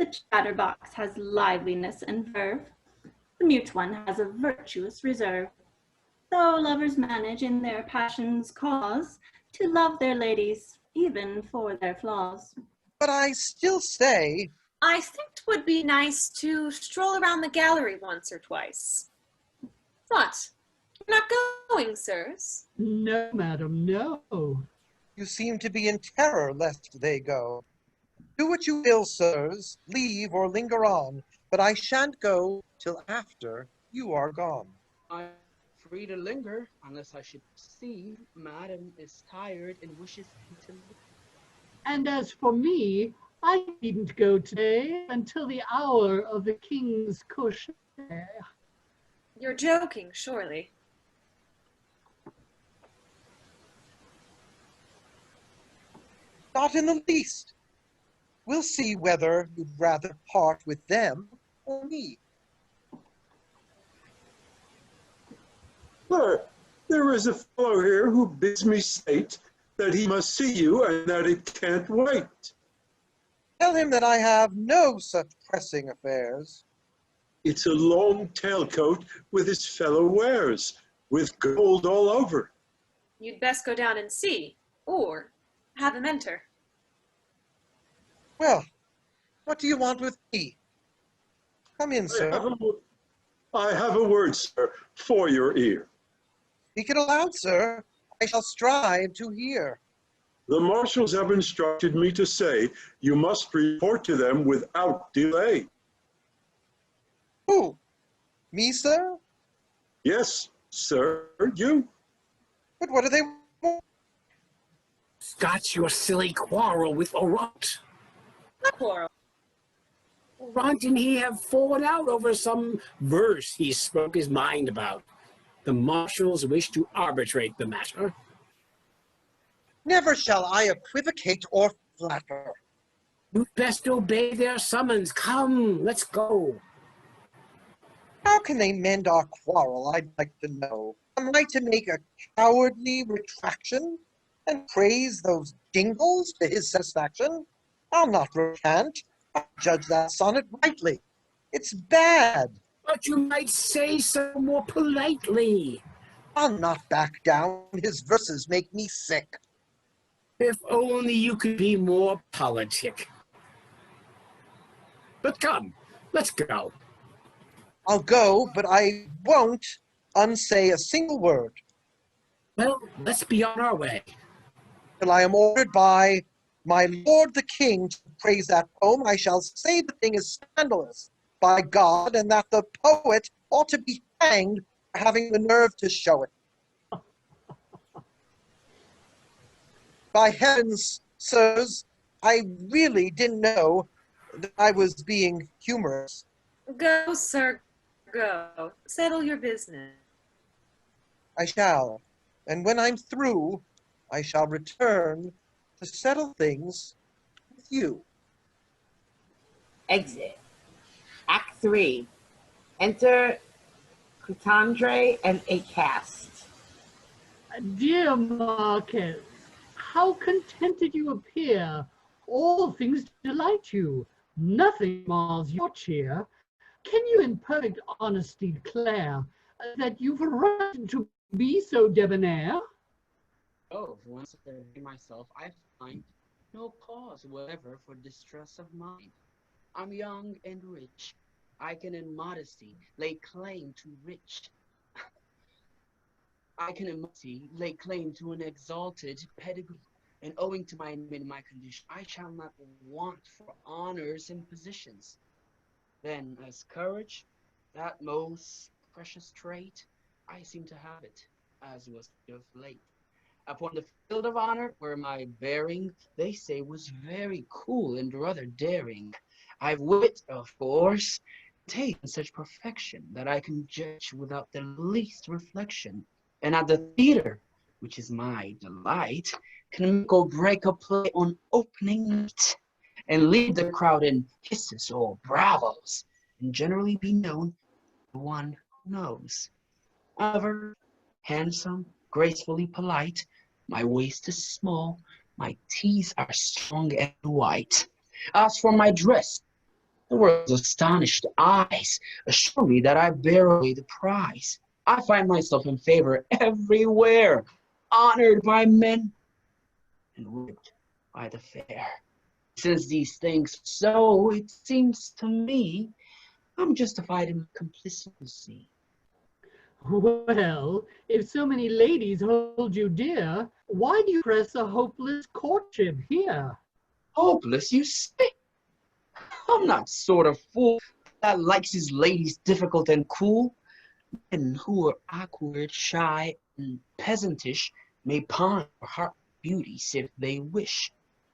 The chatterbox has liveliness and verve. The mute one has a virtuous reserve. Though lovers manage in their passion's cause to love their ladies even for their flaws. But I still say, I think 'twould be nice to stroll around the gallery once or twice. What? You're not going, sirs? No, madam, no. you seem to be in terror lest they go. Do what you will, sirs, leave or linger on, but I shan't go till after you are gone. I'm free to linger, unless I should perceive madam is tired and wishes me to leave. And as for me, I needn't go today until the hour of the king's coucher. You're joking, surely. Not in the least. We'll see whether you'd rather part with them or me. Sir, there is a fellow here who bids me state that he must see you and that it can't wait. Tell him that I have no such pressing affairs. It's a long tailcoat with his fellow wears, with gold all over. You'd best go down and see, or have him enter. Well, what do you want with me? Come in, sir. I have a word, sir, for your ear. Speak it aloud, sir. I shall strive to hear. The marshals have instructed me to say you must report to them without delay. Who? Me, sir? Yes, sir, you. But what do they want? Got your silly quarrel with Oronte. What quarrel? Oronte and he have fallen out over some verse he spoke his mind about. The marshals wish to arbitrate the matter. Never shall I equivocate or flatter. You'd best obey their summons. Come, let's go. How can they mend our quarrel, I'd like to know? Am I to make a cowardly retraction and praise those jingles to his satisfaction? I'll not recant. I'll judge that sonnet rightly. It's bad. But you might say so more politely. I'll not back down. His verses make me sick. If only you could be more politic. But come, let's go. I'll go, but I won't unsay a single word. Well, let's be on our way. Till I am ordered by my lord the king to praise that poem, I shall say the thing is scandalous, by God, and that the poet ought to be hanged for having the nerve to show it. By heavens, sirs, I really didn't know that I was being humorous. Go, sir, go. Settle your business. I shall, and when I'm through, I shall return to settle things with you. Exit. Act 3. Enter Clitandre and Acaste. Dear Marquez, how contented you appear. All things delight you. Nothing mars your cheer. Can you in perfect honesty declare that you've a right to be so debonair? Oh, once I myself, I find no cause whatever for distress of mind. I'm young and rich. I can in modesty lay claim to rich. I can in modesty lay claim to an exalted pedigree. And owing to my name and my condition, I shall not want for honors and positions. Then, as courage, that most precious trait, I seem to have it, as was of late. Upon the field of honor, where my bearing, they say, was very cool and rather daring. I've wit, of course, taste in such perfection that I can judge without the least reflection. And at the theater, which is my delight, can make or break a play on opening night, and lead the crowd in hisses or bravos, and generally be known to one who knows. However, handsome, gracefully polite, my waist is small, my teeth are strong and white. As for my dress, the world's astonished eyes assure me that I bear away the prize. I find myself in favor everywhere, honored by men and whipped by the fair. Since these things are so, it seems to me I'm justified in complicity. Well, if so many ladies hold you dear, why do you press a hopeless courtship here? Hopeless, you say? I'm not sort of fool that likes his ladies difficult and cool. Men who are awkward, shy, and peasantish may pawn for heart beauties if they wish.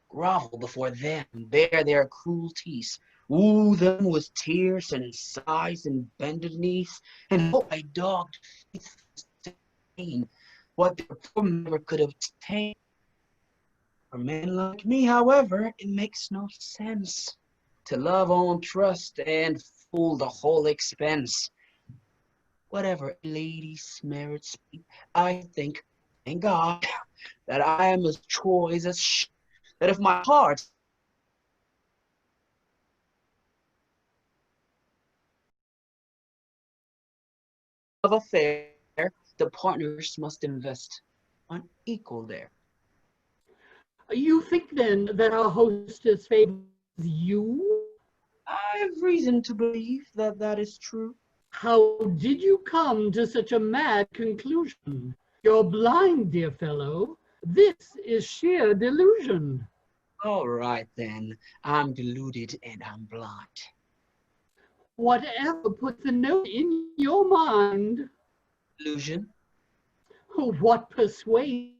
Grovel before them, bear their cruelties, woo them with tears and sighs and bended knees, and hope by dogged faith sustain what their poor never could obtain. For men like me, however, it makes no sense to love on trust and fool the whole expense. Whatever a lady's merits be, I think, thank God, that I am as choice as that if my heart of affair, the partners must invest on equal there. You think then that our hostess favors you? I have reason to believe that that is true. How did you come to such a mad conclusion? You're blind, dear fellow. This is sheer delusion. All right then, I'm deluded and I'm blind. Whatever put the note in your mind? Illusion? What persuades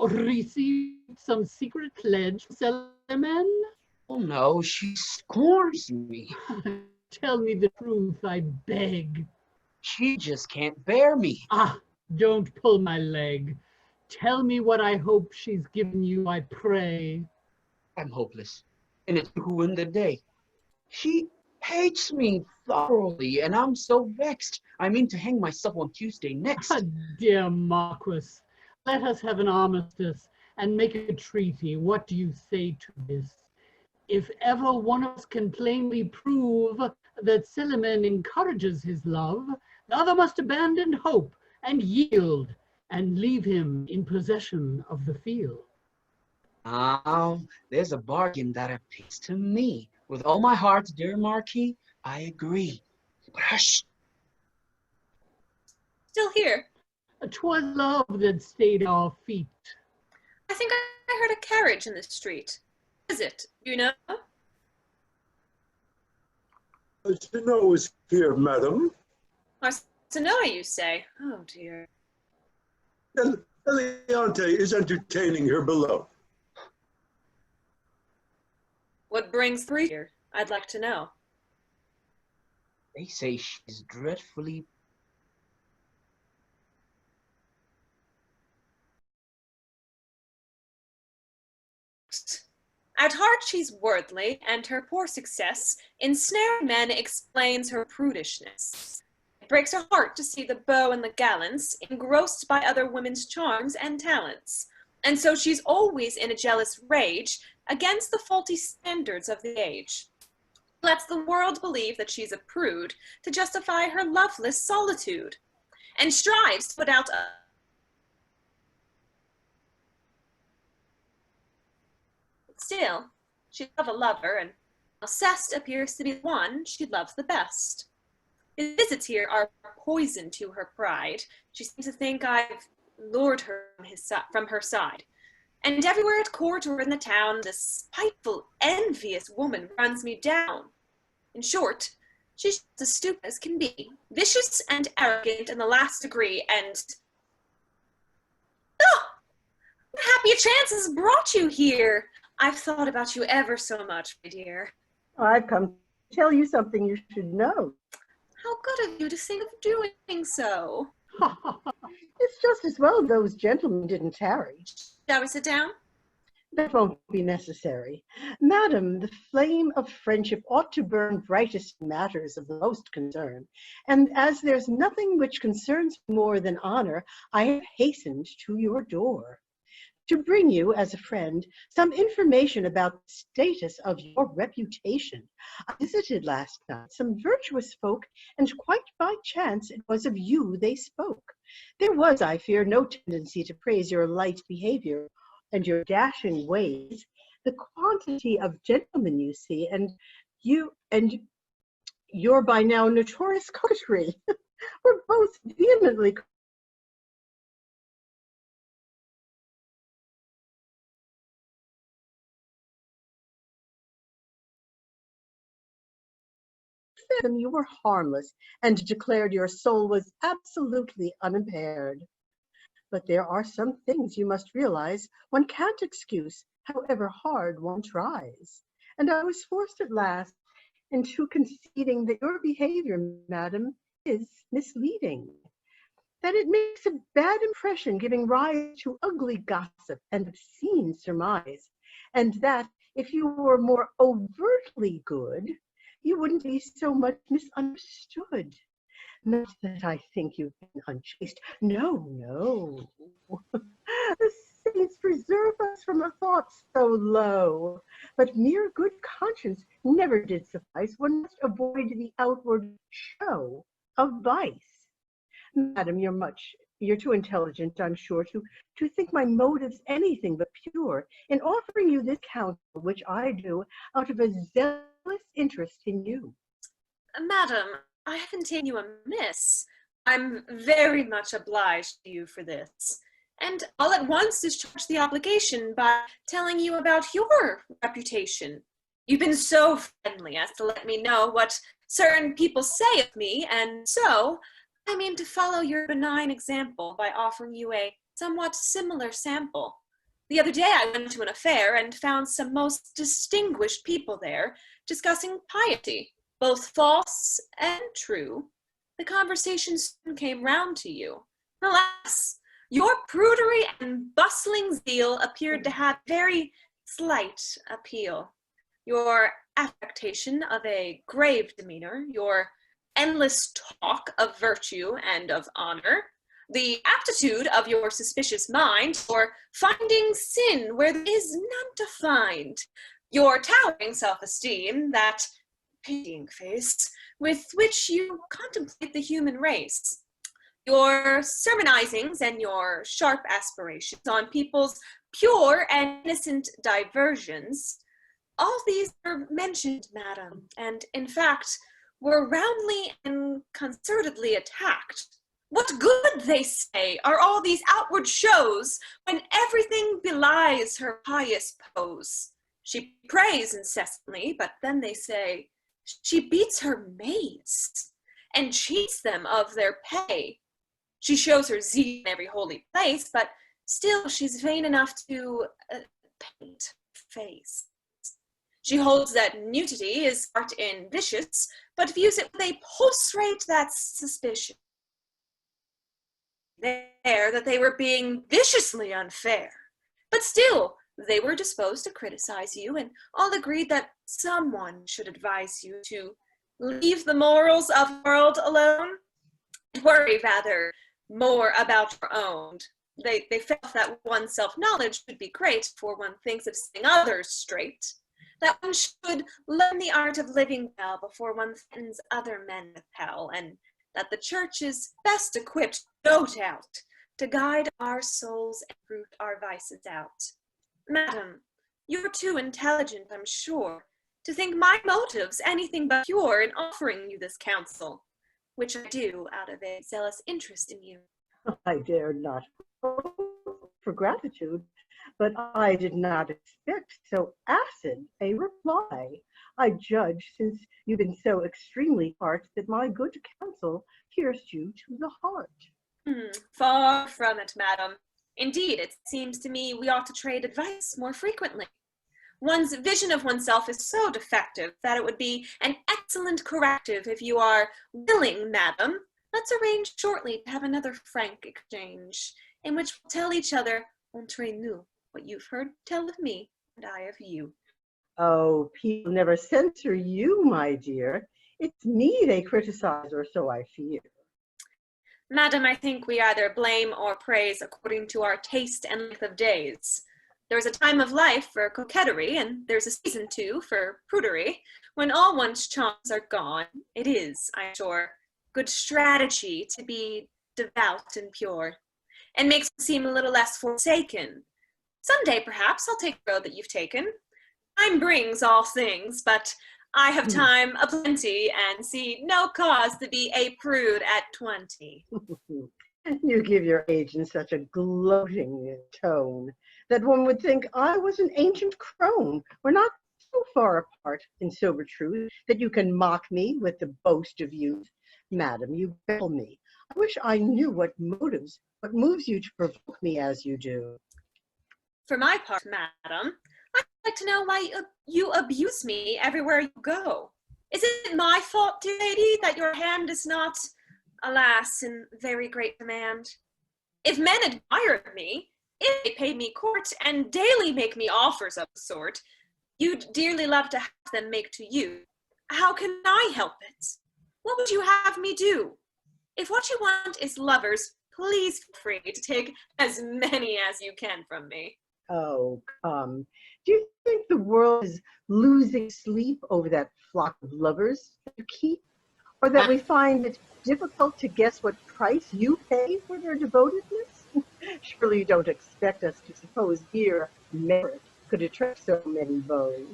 received some secret pledge from Célimène? Oh no, she scorns me. Tell me the truth, I beg. She just can't bear me. Ah, don't pull my leg. Tell me what I hope she's given you, I pray. I'm hopeless, and it's who in the day. She hates me thoroughly, and I'm so vexed. I mean to hang myself on Tuesday next. Ah, dear Marquis, let us have an armistice and make a treaty. What do you say to this? If ever one of us can plainly prove that Célimène encourages his love, the other must abandon hope and yield and leave him in possession of the field. Now, there's a bargain that appeals to me. With all my heart, dear Marquis, I agree. But hush! Still here. 'Twas love that stayed our feet. I think I heard a carriage in the street. What is it? Do you know? Janove is here, madam. Arsinoé, you say? Oh, dear. Éliante is entertaining her below. What brings three here? I'd like to know. They say she's dreadfully... At heart she's worldly, and her poor success in snaring men explains her prudishness. It breaks her heart to see the beaux and the gallants engrossed by other women's charms and talents, and so she's always in a jealous rage against the faulty standards of the age. lets the world believe that she's a prude to justify her loveless solitude, and strives to put out a still, she'd love a lover, and Alceste appears to be the one she loves the best. His visits here are poison to her pride. She seems to think I've lured her from her side. And everywhere at court or in the town, this spiteful, envious woman runs me down. In short, she's as stupid as can be, vicious and arrogant in the last degree, and... Oh! What happy chance has brought you here? I've thought about you ever so much, my dear. I've come to tell you something you should know. How good of you to think of doing so. It's just as well those gentlemen didn't tarry. Shall we sit down? That won't be necessary. Madam, the flame of friendship ought to burn brightest in matters of the most concern, and as there's nothing which concerns more than honor, I have hastened to your door to bring you, as a friend, some information about the status of your reputation. I visited last night some virtuous folk, and quite by chance it was of you they spoke. There was, I fear, no tendency to praise your light behavior and your dashing ways, the quantity of gentlemen you see, and your by now notorious coquetry were both vehemently them you were harmless and declared your soul was absolutely unimpaired. But there are some things you must realize one can't excuse, however hard one tries. And I was forced at last into conceding that your behavior, madam, is misleading, that it makes a bad impression, giving rise to ugly gossip and obscene surmise, and that if you were more overtly good, you wouldn't be so much misunderstood. Not that I think you've been unchaste. No, no. The saints preserve us from a thought so low. But mere good conscience never did suffice. One must avoid the outward show of vice. Madam, you're too intelligent, I'm sure, to think my motives anything but pure in offering you this counsel, which I do out of a zealous interest in you. Madam, I haven't taken you amiss. I'm very much obliged to you for this. And I'll at once discharge the obligation by telling you about your reputation. You've been so friendly as to let me know what certain people say of me, and so I mean to follow your benign example by offering you a somewhat similar sample. The other day I went to an affair and found some most distinguished people there discussing piety, both false and true. The conversation soon came round to you. Alas, your prudery and bustling zeal appeared to have very slight appeal. Your affectation of a grave demeanor, your endless talk of virtue and of honor, the aptitude of your suspicious mind for finding sin where there is none to find, your towering self-esteem, that pitying face with which you contemplate the human race, your sermonizings and your sharp aspirations on people's pure and innocent diversions, all these are mentioned, madam, and in fact were roundly and concertedly attacked. What good, they say, are all these outward shows when everything belies her pious pose? She prays incessantly, but then they say, she beats her maids and cheats them of their pay. She shows her zeal in every holy place, but still she's vain enough to paint her face. She holds that nudity is art in vicious, but views it with a pulse rate that's suspicious. There that they were being viciously unfair, but still they were disposed to criticize you, and all agreed that someone should advise you to leave the morals of the world alone and worry rather more about your own. They felt that one's self-knowledge would be great, for one thinks of setting others straight, that one should learn the art of living well before one threatens other men with hell, and that the church is best equipped, no doubt, to guide our souls and root our vices out. Madam, you're too intelligent, I'm sure, to think my motives anything but pure in offering you this counsel, which I do out of a zealous interest in you. I dare not hope for gratitude, but I did not expect so acid a reply. I judge, since you've been so extremely harsh, that my good counsel pierced you to the heart. Far from it, madam. Indeed, it seems to me we ought to trade advice more frequently. One's vision of oneself is so defective that it would be an excellent corrective if you are willing, madam. Let's arrange shortly to have another frank exchange, in which we'll tell each other entre nous what you've heard tell of me and I of you. Oh, people never censor you, my dear. It's me they criticize, or so I fear. Madam, I think we either blame or praise according to our taste and length of days. There's a time of life for coquetry, and there's a season, too, for prudery. When all one's charms are gone, it is, I'm sure, good strategy to be devout and pure, and makes one seem a little less forsaken. Someday, perhaps, I'll take the road that you've taken. Time brings all things, but I have time aplenty and see no cause to be a prude at 20. You give your age in such a gloating tone that one would think I was an ancient crone. We're not so far apart in sober truth that you can mock me with the boast of youth. Madam, you baffle me. I wish I knew what moves you to provoke me as you do. For my part, madam, I'd like to know why you abuse me everywhere you go. Is it my fault, dear lady, that your hand is not, alas, in very great demand? If men admired me, if they paid me court and daily make me offers of the sort, you'd dearly love to have them make to you. How can I help it? What would you have me do? If what you want is lovers, please feel free to take as many as you can from me. Oh, come. Do you think the world is losing sleep over that flock of lovers that you keep? Or that we find it difficult to guess what price you pay for their devotedness? Surely you don't expect us to suppose mere merit could attract so many beaux.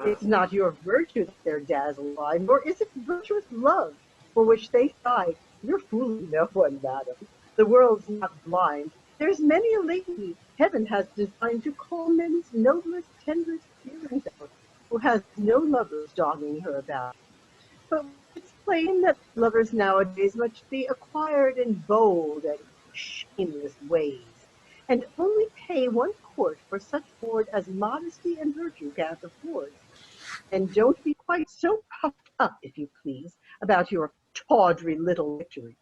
It's not your virtue that they're dazzled by, nor is it virtuous love for which they sigh. You're fooling no one, madam. The world's not blind. There's many a lady heaven has designed to call men's noblest, tenderest feelings out, who has no lovers dogging her about. But it's plain that lovers nowadays must be acquired in bold and shameless ways, and only pay one court for such board as modesty and virtue can't afford. And don't be quite so puffed up, if you please, about your tawdry little victories.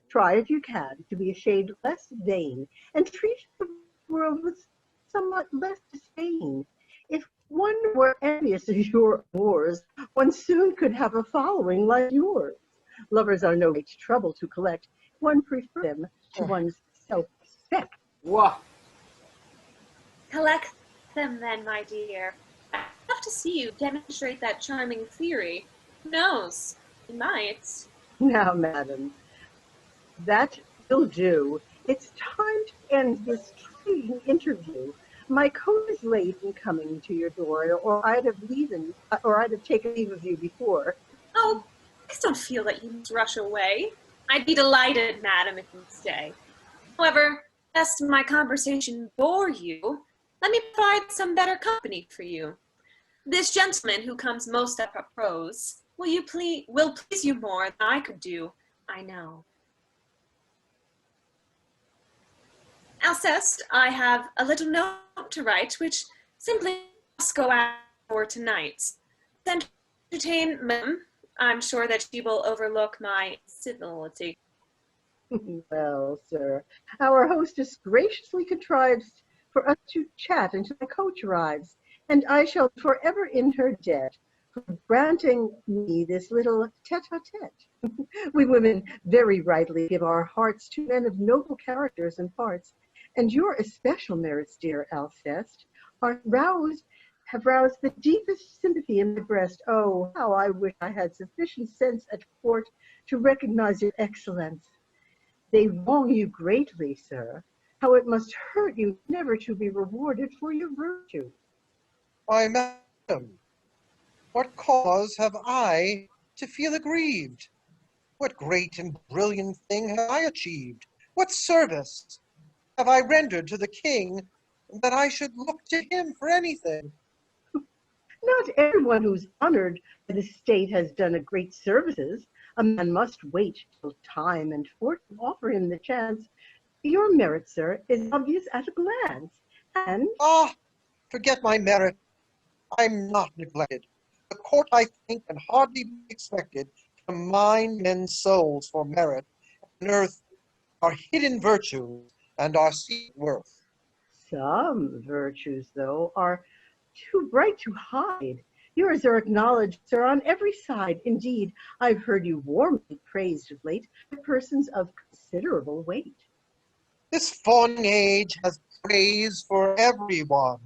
Try, if you can, to be a shade less vain, and treat the world with somewhat less disdain. If one were envious of your wars, one soon could have a following like yours. Lovers are no great trouble to collect. One prefers them to one's self-respect. What? Collect them then, my dear. I'd love to see you demonstrate that charming theory. Who knows? You might. Now, madam, that will do. It's time to end this intriguing interview. My coat is late in coming to your door, or I'd have taken leave of you before. Oh, please don't feel that you must rush away. I'd be delighted, madam, if you'd stay. However, lest my conversation bore you, let me provide some better company for you. This gentleman who comes most apropos will please you more than I could do, I know. Alceste, I have a little note to write, which simply must go out for tonight. To entertain Madame, I'm sure that she will overlook my civility. Well, sir, our hostess graciously contrives for us to chat until the coach arrives, and I shall be forever in her debt for granting me this little tete-a-tete. We women very rightly give our hearts to men of noble characters and parts, and your especial merits, dear Alceste, are roused have roused the deepest sympathy in my breast. Oh, how I wish I had sufficient sense at court to recognize your excellence. They wrong you greatly, sir. How it must hurt you never to be rewarded for your virtue. Why, madam, what cause have I to feel aggrieved? What great and brilliant thing have I achieved? What service have I rendered to the king that I should look to him for anything? Not everyone who's honored by the state has done a great services. A man must wait till time and fortune offer him the chance. Your merit, sir, is obvious at a glance, and Ah, forget my merit. I'm not neglected. The court, I think, can hardly be expected to mine men's souls for merit. On earth are hidden virtues and our secret worth. some virtues, though, are too bright to hide. Yours are acknowledged, sir, on every side. Indeed, I've heard you warmly praised of late by persons of considerable weight. This fawning age has praise for everyone,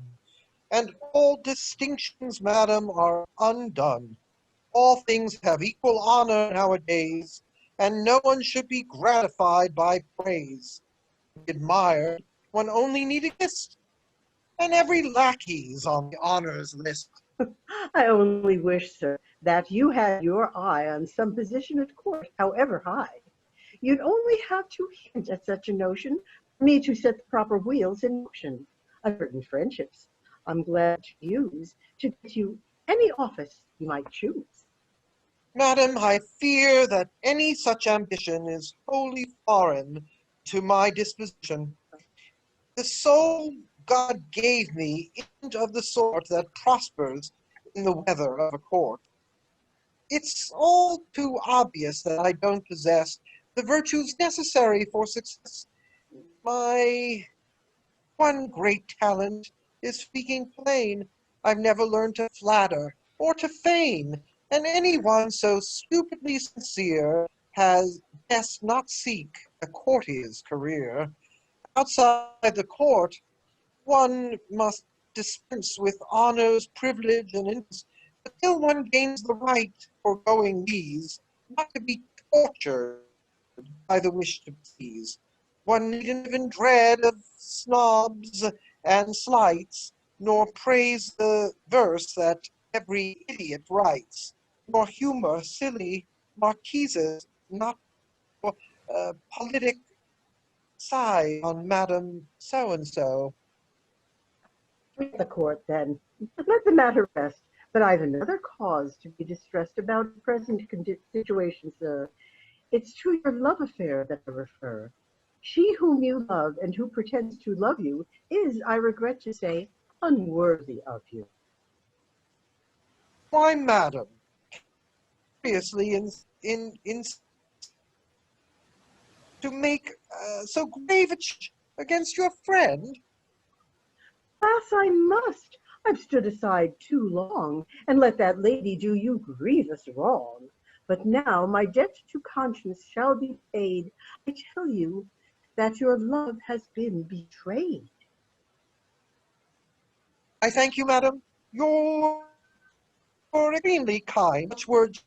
and all distinctions, madam, are undone. All things have equal honor nowadays, and no one should be gratified by praise. To be admired, one only need exist, and every lackey's on the honors list. I only wish, sir, that you had your eye on some position at court, however high. You'd only have to hint at such a notion for me to set the proper wheels in motion. Certain friendships I'm glad to use to get you any office you might choose. Madam, I fear that any such ambition is wholly foreign to my disposition. The soul God gave me isn't of the sort that prospers in the weather of a court. It's all too obvious that I don't possess the virtues necessary for success. My one great talent is speaking plain. I've never learned to flatter or to feign, and anyone so stupidly sincere has best not seek a courtier's career. Outside the court, one must dispense with honors, privilege, and interest, until one gains the right, foregoing these, not to be tortured by the wish to please. One needn't live in dread of snobs and slights, nor praise the verse that every idiot writes, nor humor silly marquises, not for politic sigh on Madam So-and-so. Forget the court, then. Let the matter rest. But I've another cause to be distressed about the present situation, sir. It's to your love affair that I refer. She whom you love and who pretends to love you is, I regret to say, unworthy of you. Why, madam, seriously in to make so grave a charge against your friend? Alas, I must. I've stood aside too long, and let that lady do you grievous wrong. But now my debt to conscience shall be paid. I tell you that your love has been betrayed. I thank you, madam. You're extremely kind. Such words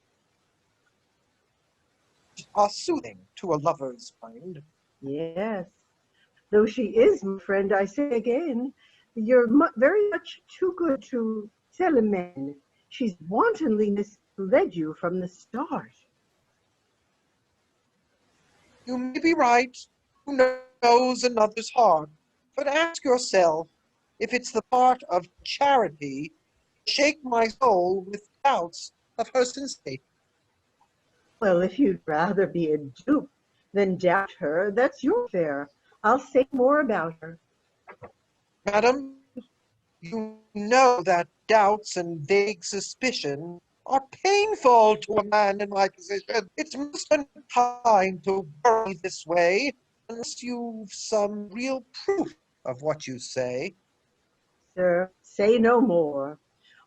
are soothing to a lover's mind. Yes, though she is my friend, I say again, you're very much too good to Célimène. She's wantonly misled you from the start. You may be right. Who knows another's heart? But ask yourself if it's the part of charity to shake my soul with doubts of her sincerity. Well, if you'd rather be a dupe than doubt her, that's your affair. I'll say more about her. Madam, you know that doubts and vague suspicion are painful to a man in my position. It's most unkind to worry this way unless you've some real proof of what you say. Sir, say no more.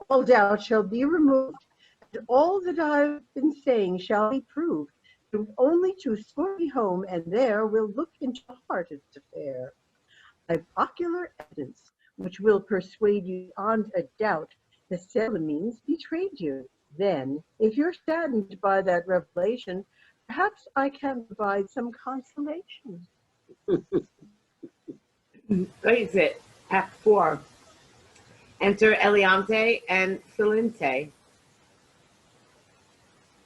All doubt shall be removed, and all that I've been saying shall be proved. You've only to escort me home, and there we'll look into the heart of this affair. I've ocular evidence which will persuade you beyond a doubt The Célimènes betrayed you. Then, if you're saddened by that revelation, perhaps I can provide some consolation. Exit, Act 4. Enter Éliante and Philinte.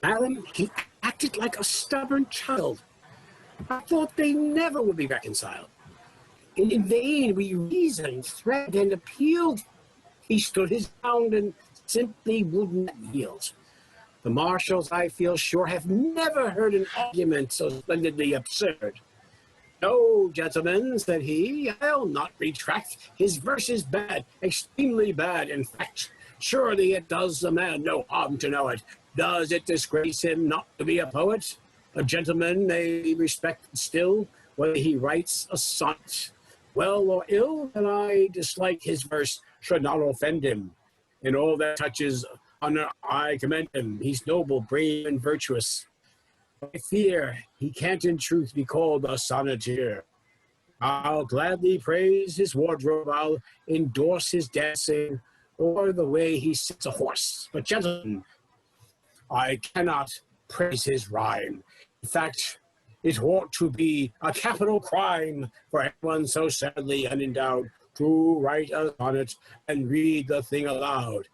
Madam, he acted like a stubborn child. I thought they never would be reconciled. In vain we reasoned, threatened, and appealed. He stood his ground and simply would not yield. The marshals, I feel sure, have never heard an argument so splendidly absurd. No, gentlemen, said he, I'll not retract. His verse is bad, extremely bad, in fact. Surely it does a man no harm to know it. Does it disgrace him not to be a poet? A gentleman may be respected still, whether he writes a sonnet. Well or ill, and I dislike his verse should not offend him. In all that touches honor, I commend him. He's noble, brave, and virtuous. I fear he can't in truth be called a sonneteer. I'll gladly praise his wardrobe, I'll endorse his dancing, or the way he sits a horse. But gentlemen, I cannot praise his rhyme. In fact, it ought to be a capital crime for anyone so sadly unendowed to write a sonnet and read the thing aloud.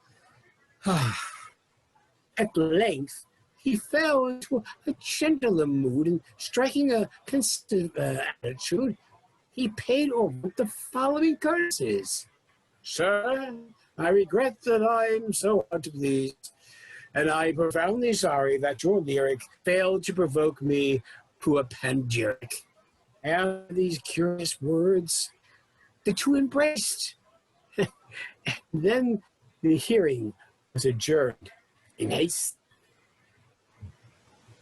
At length, he fell into a gentler mood, and striking a considerate attitude, he paid Oronte the following courtesies. Sir, I regret that I am so hard to please, and I am profoundly sorry that your lyric failed to provoke me to a panegyric. After these curious words, the two embraced. And then the hearing was adjourned in haste.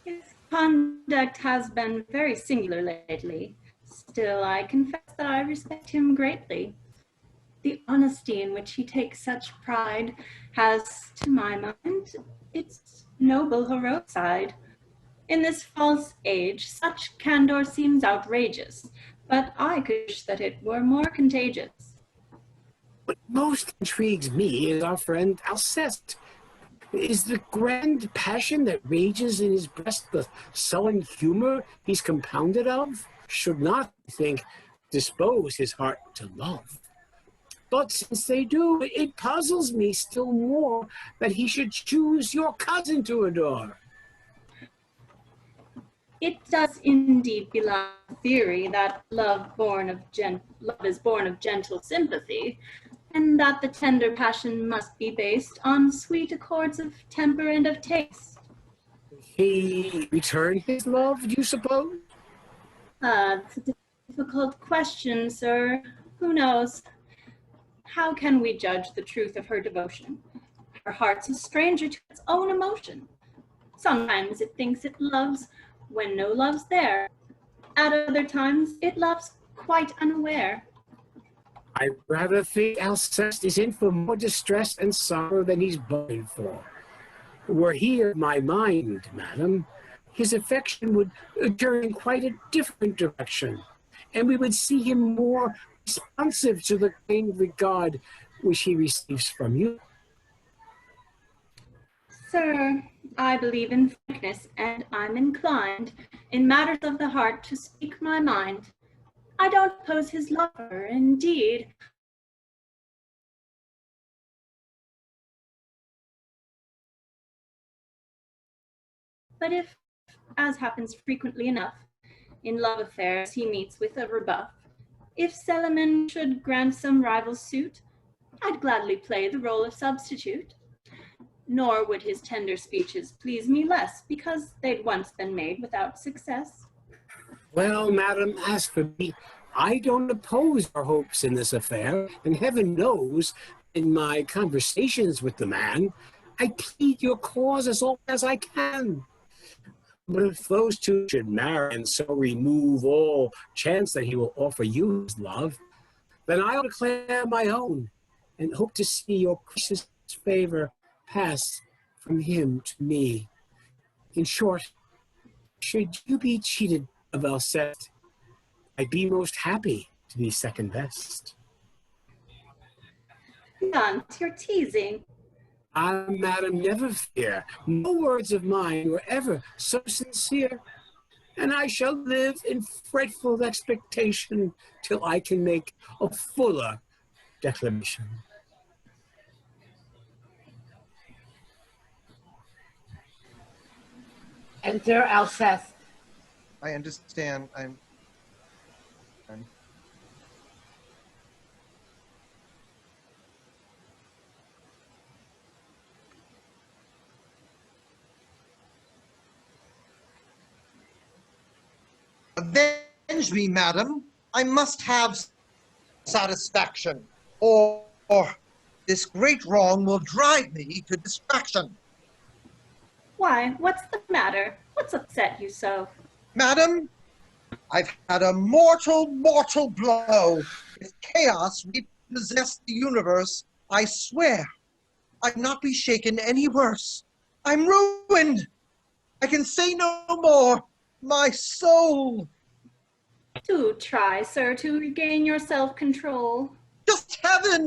His conduct has been very singular lately. Still, I confess that I respect him greatly. The honesty in which he takes such pride has, to my mind, its noble heroic side. In this false age, such candor seems outrageous, but I could wish that it were more contagious. What most intrigues me is our friend Alceste. Is the grand passion that rages in his breast the sullen humor he's compounded of? Should not, I think, dispose his heart to love. But since they do, it puzzles me still more that he should choose your cousin to adore. It does indeed belie the theory that love is born of gentle sympathy, and that the tender passion must be based on sweet accords of temper and of taste. He returned his love, do you suppose? It's a difficult question, sir. Who knows? How can we judge the truth of her devotion? Her heart's a stranger to its own emotion. Sometimes it thinks it loves when no love's there. At other times, it loves quite unaware. I rather think Alceste is in for more distress and sorrow than he's bargained for. Were he of my mind, madam, his affection would turn in quite a different direction, and we would see him more responsive to the kind regard which he receives from you. Sir, I believe in frankness, and I'm inclined, in matters of the heart, to speak my mind. I don't oppose his lover, indeed. But if, as happens frequently enough, in love affairs he meets with a rebuff, if Célimène should grant some rival suit, I'd gladly play the role of substitute. Nor would his tender speeches please me less, because they'd once been made without success. Well, madam, as for me, I don't oppose our hopes in this affair, and heaven knows, in my conversations with the man, I plead your cause as often as I can. But if those two should marry and so remove all chance that he will offer you his love, then I'll declare my own, and hope to see your precious favor pass from him to me. In short, should you be cheated of Alceste, I'd be most happy to be second best. None, you're teasing. Ah, madam, never fear. No words of mine were ever so sincere, and I shall live in fretful expectation till I can make a fuller declamation. Enter Alceste. I understand. I'm Avenge me, madam. I must have satisfaction, or this great wrong will drive me to distraction. Why, what's the matter? What's upset you so? Madam, I've had a mortal blow. If chaos repossessed the universe, I swear I'd not be shaken any worse. I'm ruined. I can say no more. My soul. Do try, sir, to regain your self-control. Just heaven!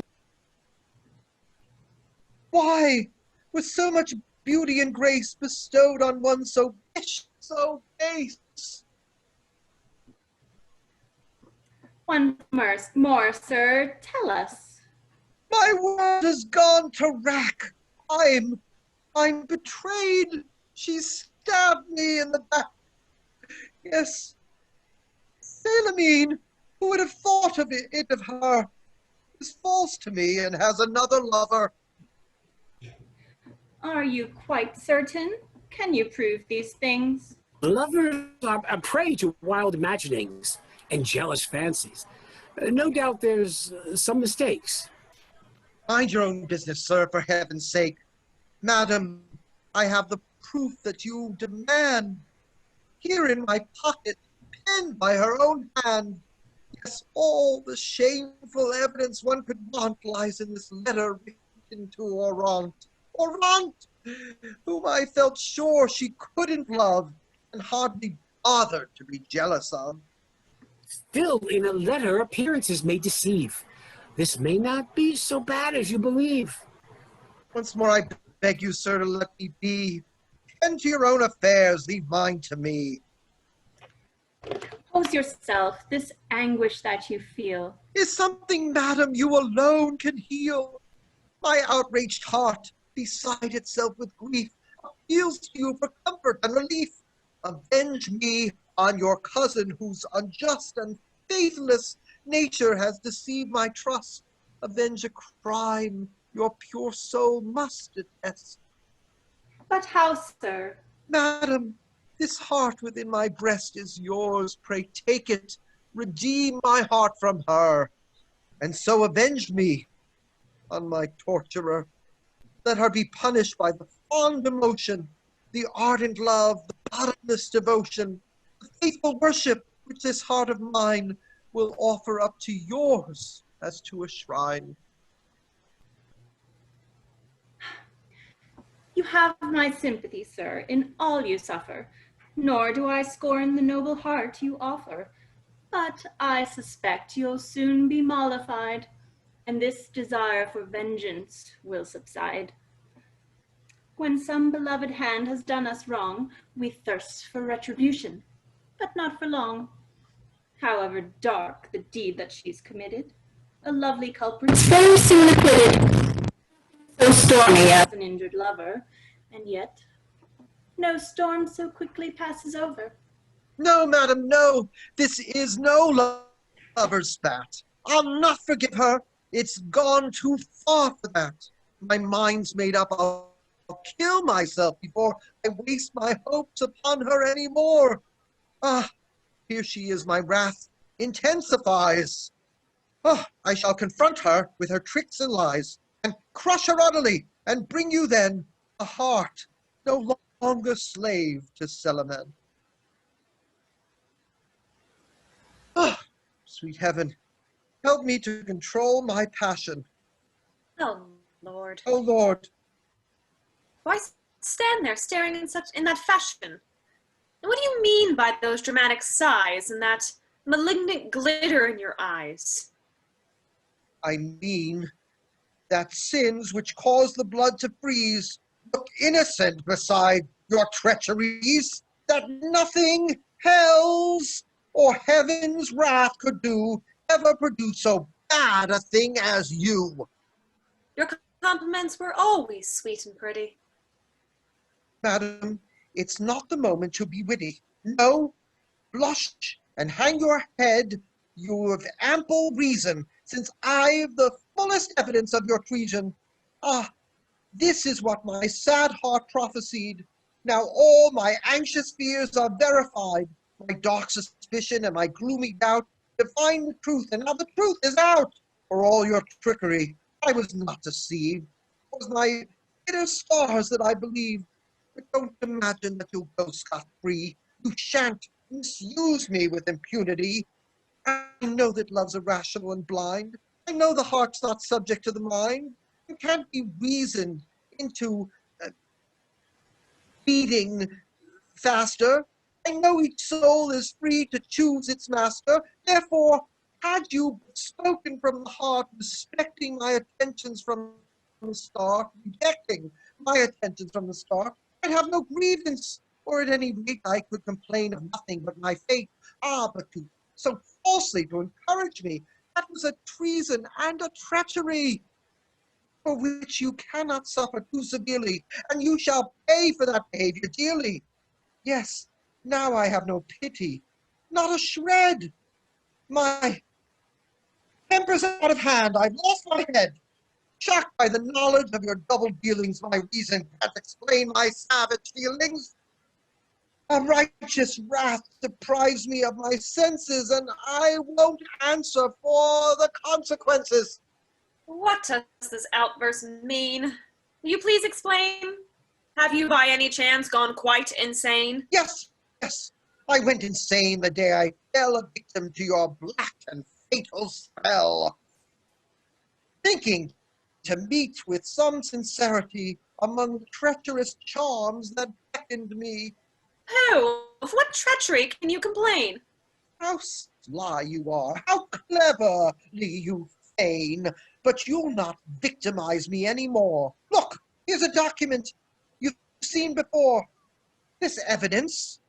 Why, with so much beauty and grace bestowed on one so vicious, so base? One more, sir, tell us. My world has gone to rack. I'm betrayed. She stabbed me in the back. Yes, Célimène, who would have thought of it of her, is false to me and has another lover. Are you quite certain? Can you prove these things? Lovers are a prey to wild imaginings and jealous fancies. No doubt there's some mistakes. Mind your own business, sir, for heaven's sake. Madam, I have the proof that you demand. Here in my pocket, penned by her own hand. Yes, all the shameful evidence one could want lies in this letter written to Oronte. Oronte, whom I felt sure she couldn't love and hardly bothered to be jealous of. Still, in a letter, appearances may deceive. This may not be so bad as you believe. Once more I beg you, sir, to let me be. Tend to your own affairs, leave mine to me. Compose yourself, this anguish that you feel. Is something, madam, you alone can heal. My outraged heart, beside itself with grief, appeals to you for comfort and relief. Avenge me on your cousin, whose unjust and faithless nature has deceived my trust. Avenge a crime your pure soul must detest. But how, sir? Madam, this heart within my breast is yours. Pray take it. Redeem my heart from her, and so avenge me on my torturer. Let her be punished by the fond emotion, the ardent love, the bottomless devotion, the faithful worship which this heart of mine will offer up to yours as to a shrine. You have my sympathy, sir, in all you suffer, nor do I scorn the noble heart you offer. But I suspect you'll soon be mollified, and this desire for vengeance will subside. When some beloved hand has done us wrong, we thirst for retribution, but not for long. However dark the deed that she's committed, a lovely culprit so soon acquitted, so stormy as an injured lover, and yet no storm so quickly passes over. No, madam, no. This is no lover's spat. I'll not forgive her. It's gone too far for that. My mind's made up. I'll kill myself before I waste my hopes upon her any more. Ah, here she is, my wrath intensifies. Ah, I shall confront her with her tricks and lies, and crush her utterly, and bring you then a heart no longer slave to Célimène. Ah, sweet heaven, help me to control my passion. Oh, Lord. Oh, Lord. Why stand there staring in that fashion? And what do you mean by those dramatic sighs and that malignant glitter in your eyes? I mean that sins which cause the blood to freeze look innocent beside your treacheries, that nothing hell's or heaven's wrath could do ever produce so bad a thing as you. Your compliments were always sweet and pretty. Madam, it's not the moment to be witty. No, blush and hang your head. You have ample reason, since I've the fullest evidence of your treason. Ah, this is what my sad heart prophesied. Now all my anxious fears are verified. My dark suspicion and my gloomy doubt define the truth, and now the truth is out. For all your trickery, I was not deceived. It was my bitter stars that I believed. But don't imagine that you'll go scot-free. You shan't misuse me with impunity. I know that love's irrational and blind. I know the heart's not subject to the mind. It can't be reasoned into beating faster. I know each soul is free to choose its master. Therefore, had you spoken from the heart, respecting my attentions from the start, rejecting my attentions from the start, I'd have no grievance, or at any rate I could complain of nothing but my fate. Ah, but to so falsely to encourage me, that was a treason and a treachery, for which you cannot suffer too severely, and you shall pay for that behavior dearly. Yes, now I have no pity, not a shred. My temper's out of hand, I've lost my head. Shocked by the knowledge of your double dealings, my reason can't explain my savage feelings. A righteous wrath deprives me of my senses, and I won't answer for the consequences. What does this outburst mean? Will you please explain? Have you by any chance gone quite insane? Yes, yes. I went insane the day I fell a victim to your black and fatal spell. Thinking to meet with some sincerity among the treacherous charms that beckoned me. Who? Of what treachery can you complain? How sly you are, how cleverly you feign, but you'll not victimize me any more. Look, here's a document you've seen before. This evidence,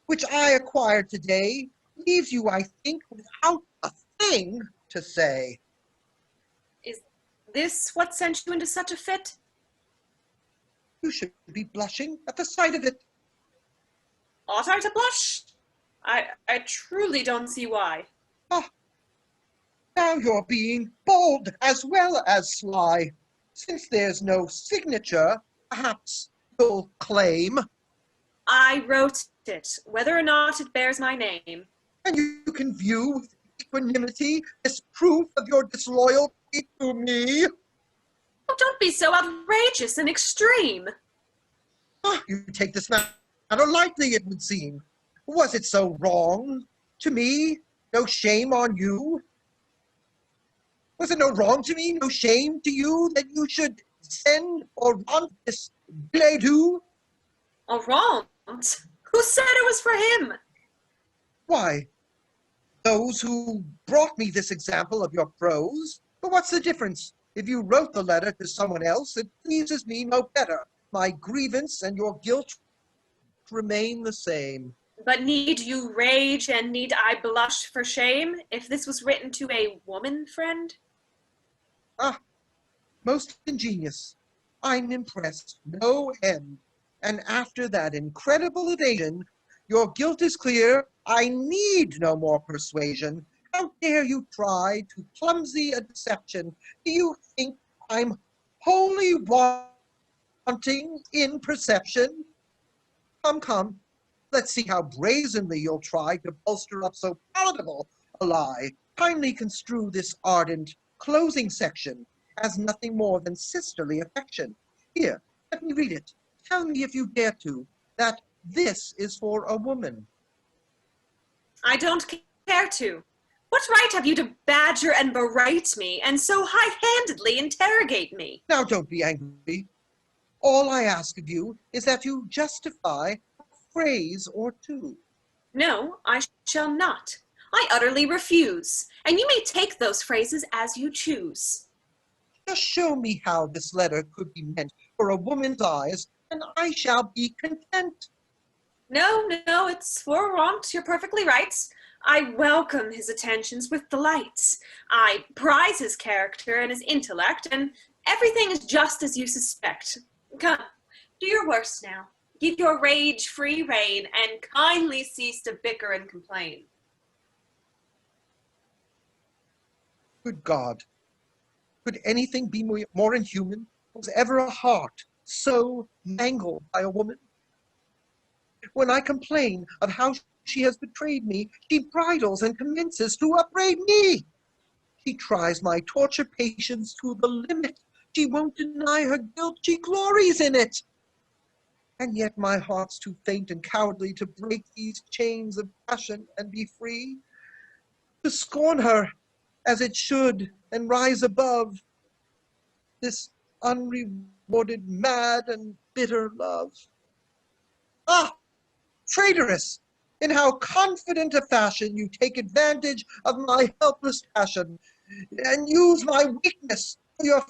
which I acquired today, leaves you, I think, without a thing to say. Is this what sent you into such a fit? You should be blushing at the sight of it. Ought I to blush? I truly don't see why. Ah, now you're being bold as well as sly. Since there's no signature, perhaps you'll claim. I wrote it, whether or not it bears my name. And you can view with equanimity this proof of your disloyalty to me. Oh, don't be so outrageous and extreme. Ah, you take this matter lightly, it would seem. Was it so wrong to me? No shame on you? Was it no wrong to me, no shame to you, that you should send Oronte this Gledu? Oronte? Who said it was for him? Why, those who brought me this example of your prose. But what's the difference? If you wrote the letter to someone else, it pleases me no better. My grievance and your guilt remain the same. But need you rage and need I blush for shame if this was written to a woman friend? Ah, most ingenious. I'm impressed, no end. And after that incredible evasion, your guilt is clear. I need no more persuasion. How dare you try to clumsy a deception? Do you think I'm wholly wanting in perception? Come, come, let's see how brazenly you'll try to bolster up so palatable a lie. Kindly construe this ardent closing section as nothing more than sisterly affection. Here, let me read it. Tell me if you dare to, that this is for a woman. I don't care to. What right have you to badger and berate me and so high-handedly interrogate me? Now don't be angry. All I ask of you is that you justify a phrase or two. No, I shall not. I utterly refuse, and you may take those phrases as you choose. Just show me how this letter could be meant for a woman's eyes, and I shall be content. No, it's for Oronte. You're perfectly right. I welcome his attentions with delight. I prize his character and his intellect, and everything is just as you suspect. Come, do your worst now. Give your rage free rein, and kindly cease to bicker and complain. Good God, could anything be more inhuman? Was ever a heart so mangled by a woman? When I complain of how she has betrayed me, she bridles and commences to upbraid me. She tries my tortured patience to the limit. She won't deny her guilt, she glories in it. And yet my heart's too faint and cowardly to break these chains of passion and be free. To scorn her as it should and rise above this unrewarded, mad and bitter love. Ah, traitoress, in how confident a fashion you take advantage of my helpless passion, and use my weakness for your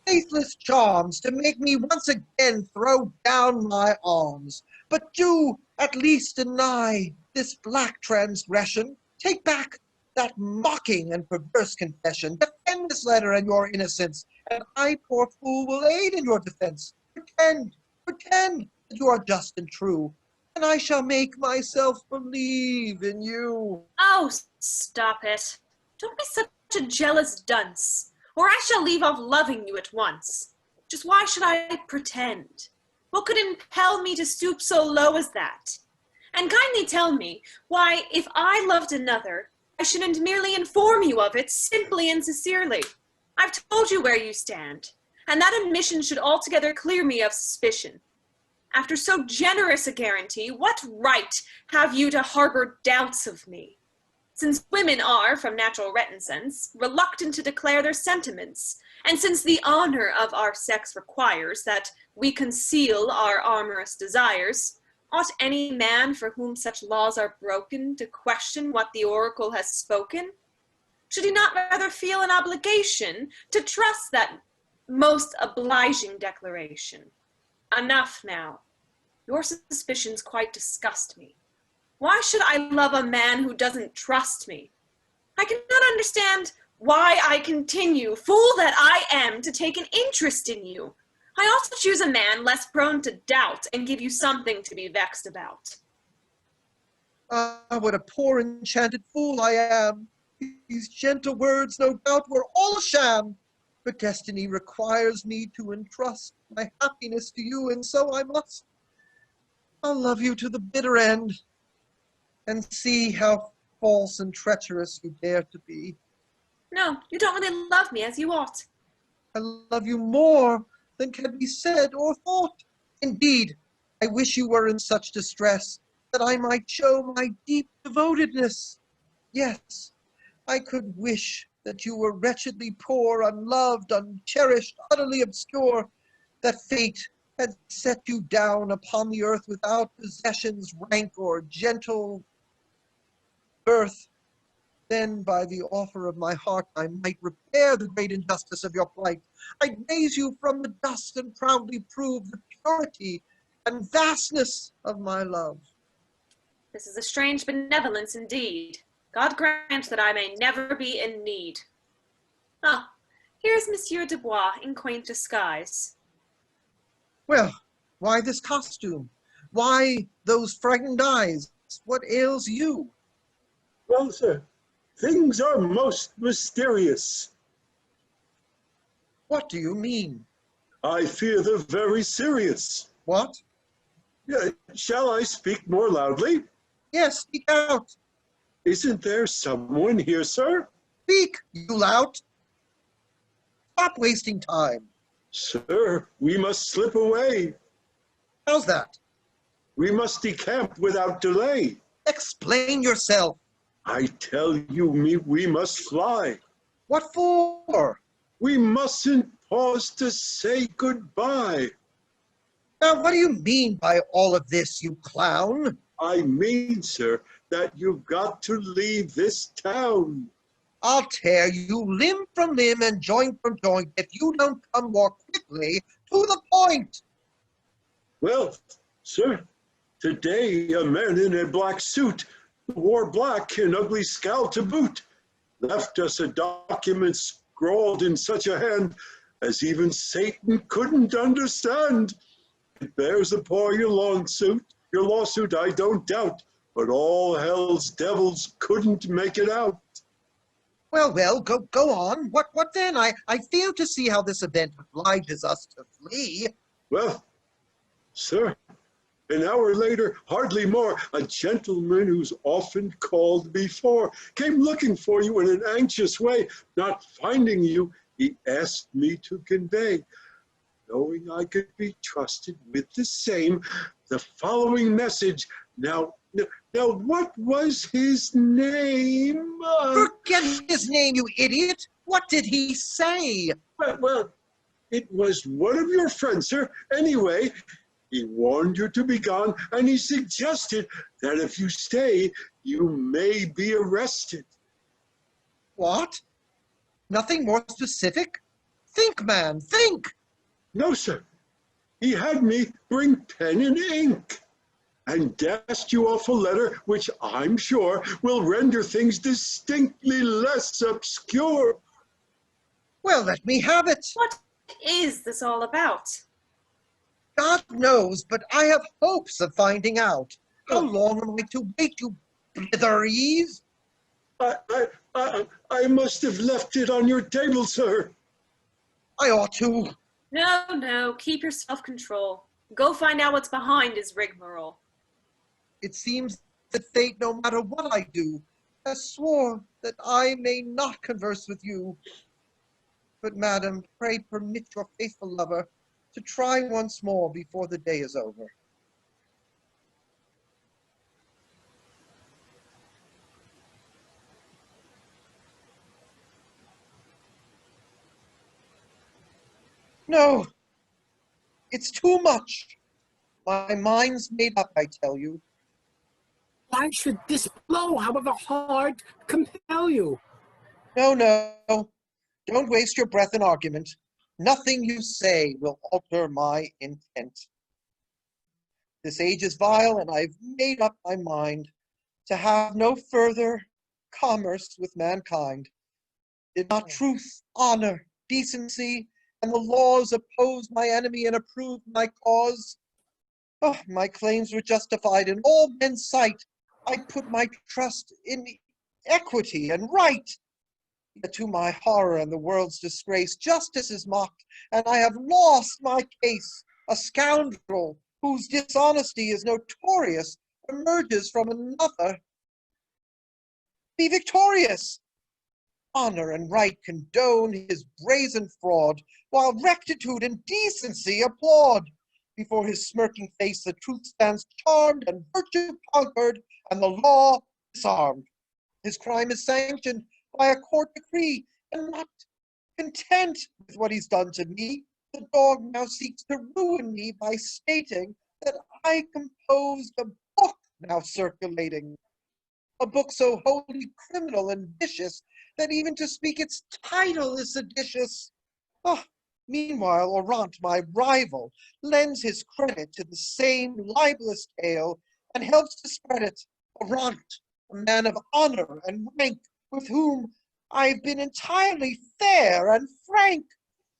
faithless charms to make me once again throw down my arms. But do at least deny this black transgression. Take back that mocking and perverse confession. Defend this letter and your innocence, and I, poor fool, will aid in your defense. Pretend that you are just and true, and I shall make myself believe in you. Oh, stop it. Don't be such a jealous dunce, or I shall leave off loving you at once. Just why should I pretend? What could impel me to stoop so low as that? And kindly tell me why, if I loved another, I shouldn't merely inform you of it simply and sincerely. I've told you where you stand, and that admission should altogether clear me of suspicion. After so generous a guarantee, what right have you to harbor doubts of me? Since women are, from natural reticence, reluctant to declare their sentiments, and since the honor of our sex requires that we conceal our amorous desires, ought any man for whom such laws are broken to question what the oracle has spoken? Should he not rather feel an obligation to trust that most obliging declaration? Enough now. Your suspicions quite disgust me. Why should I love a man who doesn't trust me? I cannot understand why I continue, fool that I am, to take an interest in you. I ought to choose a man less prone to doubt and give you something to be vexed about. Ah, what a poor enchanted fool I am. These gentle words, no doubt, were all a sham. But destiny requires me to entrust my happiness to you, and so I must. I'll love you to the bitter end, and see how false and treacherous you dare to be. No, you don't really love me as you ought. I love you more than can be said or thought. Indeed, I wish you were in such distress that I might show my deep devotedness. Yes, I could wish that you were wretchedly poor, unloved, uncherished, utterly obscure, that fate had set you down upon the earth without possessions, rank, or gentle birth. Then by the offer of my heart I might repair the great injustice of your plight. I'd raise you from the dust and proudly prove the purity and vastness of my love. This is a strange benevolence indeed. God grant that I may never be in need. Ah, here's Monsieur de Bois in quaint disguise. Well, why this costume? Why those frightened eyes? What ails you? Well, sir, things are most mysterious. What do you mean? I fear they're very serious. What? Shall I speak more loudly? Yes, speak out. Isn't there someone here, sir? Speak, you lout. Stop wasting time. Sir, we must slip away. How's that? We must decamp without delay. Explain yourself. I tell you, we must fly. What for? We mustn't pause to say goodbye. Now, what do you mean by all of this, you clown? I mean, sir, that you've got to leave this town. I'll tear you limb from limb and joint from joint if you don't come more quickly to the point. Well, sir, today a man in a black suit, who wore black and ugly scowl to boot, left us a document scrawled in such a hand as even Satan couldn't understand. It bears upon your lawsuit, I don't doubt, but all hell's devils couldn't make it out. Well, go on. What then? I fail to see how this event obliges us to flee. Well, sir, an hour later, hardly more, a gentleman who's often called before came looking for you in an anxious way. Not finding you, he asked me to convey, knowing I could be trusted with the same, the following message. Now, what was his name? Forget his name, you idiot. What did he say? Well, it was one of your friends, sir. Anyway, he warned you to be gone, and he suggested that if you stay, you may be arrested. What? Nothing more specific? Think, man, think! No, sir. He had me bring pen and ink and dashed you off a letter which I'm sure will render things distinctly less obscure. Well, let me have it. What is this all about? God knows, but I have hopes of finding out. How long am I to wait, you blitheries? I must have left it on your table, sir. I ought to. No, keep your self-control. Go find out what's behind his rigmarole. It seems that fate, no matter what I do, has sworn that I may not converse with you. But, madam, pray permit your faithful lover to try once more before the day is over. No, it's too much. My mind's made up, I tell you. Why should this blow, however hard, compel you? No. Don't waste your breath in argument. Nothing you say will alter my intent. This age is vile, and I've made up my mind to have no further commerce with mankind. Did not truth, honor, decency, and the laws oppose my enemy and approve my cause? Oh, my claims were justified in all men's sight. I put my trust in equity and right. Yet to my horror and the world's disgrace, justice is mocked, and I have lost my case. A scoundrel whose dishonesty is notorious emerges from another. Be victorious. Honor and right condone his brazen fraud, while rectitude and decency applaud. Before his smirking face the truth stands charmed, and virtue conquered, and the law disarmed. His crime is sanctioned by a court decree, and not content with what he's done to me, the dog now seeks to ruin me by stating that I composed a book now circulating. A book so wholly criminal and vicious that even to speak its title is seditious. Oh, meanwhile, Oronte, my rival, lends his credit to the same libelous tale and helps to spread it. Oronte, a man of honor and rank, with whom I've been entirely fair and frank,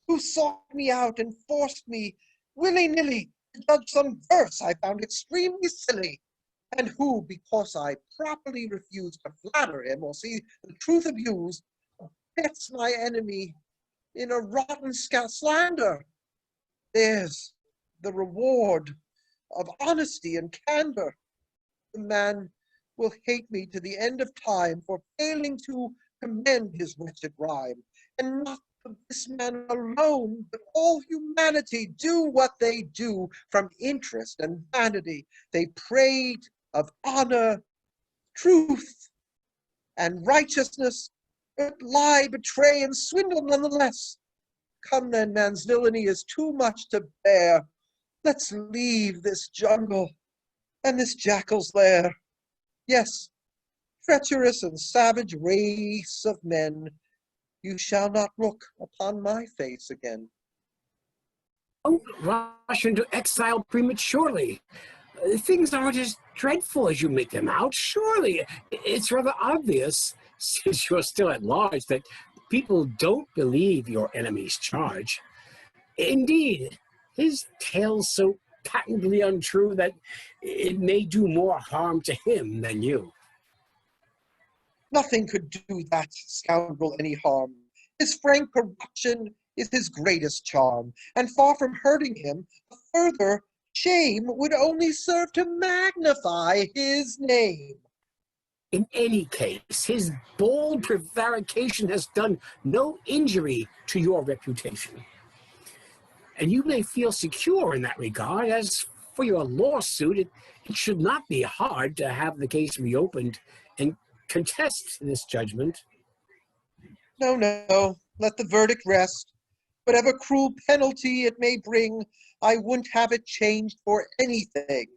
who sought me out and forced me willy-nilly to judge some verse I found extremely silly, and who, because I properly refused to flatter him or see the truth abused, bets my enemy in a rotten slander. There's the reward of honesty and candor. The man will hate me to the end of time for failing to commend his wretched rhyme. And not this man alone, but all humanity do what they do from interest and vanity. They prate of honor, truth, and righteousness, but lie, betray, and swindle nonetheless. Come then, man's villainy is too much to bear. Let's leave this jungle and this jackal's lair. Yes, treacherous and savage race of men, you shall not look upon my face again. Don't rush into exile prematurely. Things aren't as dreadful as you make them out, surely. It's rather obvious, since you're still at large, that people don't believe your enemy's charge. Indeed, his tale's so patently untrue that it may do more harm to him than you. Nothing could do that scoundrel any harm. His frank corruption is his greatest charm, and far from hurting him, a further shame would only serve to magnify his name. In any case, his bold prevarication has done no injury to your reputation. And you may feel secure in that regard. As for your lawsuit, it should not be hard to have the case reopened and contest this judgment. No, no, let the verdict rest. Whatever cruel penalty it may bring, I wouldn't have it changed for anything.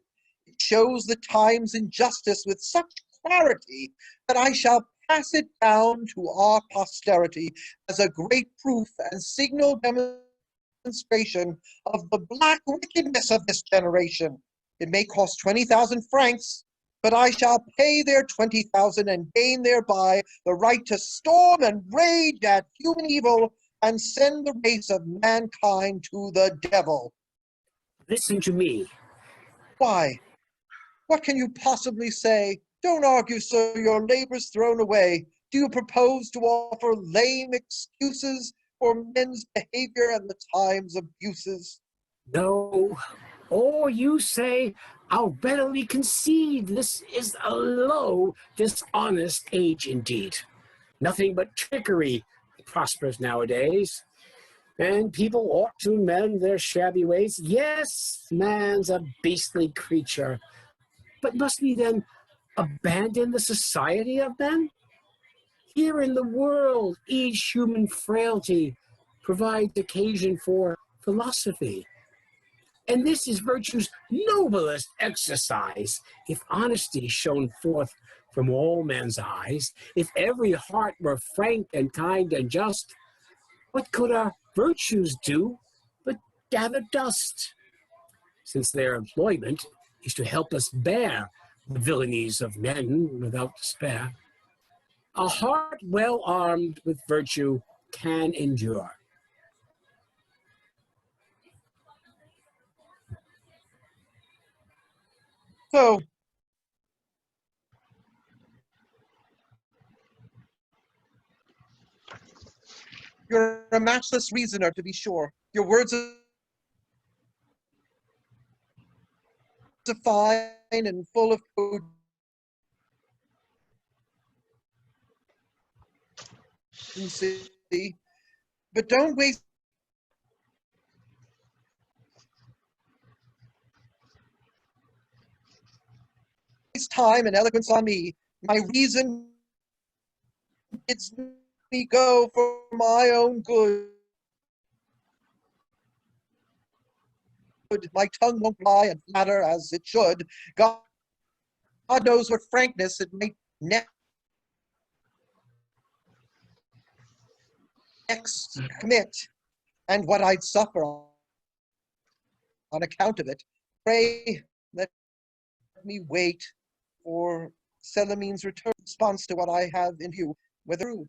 It shows the time's injustice with such clarity that I shall pass it down to our posterity as a great proof and signal demonstration of the black wickedness of this generation. It may cost 20,000 francs, but I shall pay their 20,000 and gain thereby the right to storm and rage at human evil and send the race of mankind to the devil. Listen to me. Why? What can you possibly say? Don't argue, sir, your labor's thrown away. Do you propose to offer lame excuses for men's behavior and the time's abuses? No. Or you say, I'll readily concede this is a low, dishonest age indeed. Nothing but trickery prospers nowadays, and people ought to mend their shabby ways. Yes, man's a beastly creature, but must we then abandon the society of men? Here in the world, each human frailty provides occasion for philosophy. And this is virtue's noblest exercise. If honesty shone forth from all men's eyes, if every heart were frank and kind and just, what could our virtues do but gather dust? Since their employment is to help us bear the villainies of men without despair, a heart well armed with virtue can endure. So, you're a matchless reasoner, to be sure. Your words are fine and full of cogency, but don't waste time and eloquence on me. My reason bids me go for my own good. My tongue won't lie and flatter as it should. God knows what frankness it may next commit, and what I'd suffer on account of it. Pray let me wait for Céliméne's return response to what I have in view, whether true.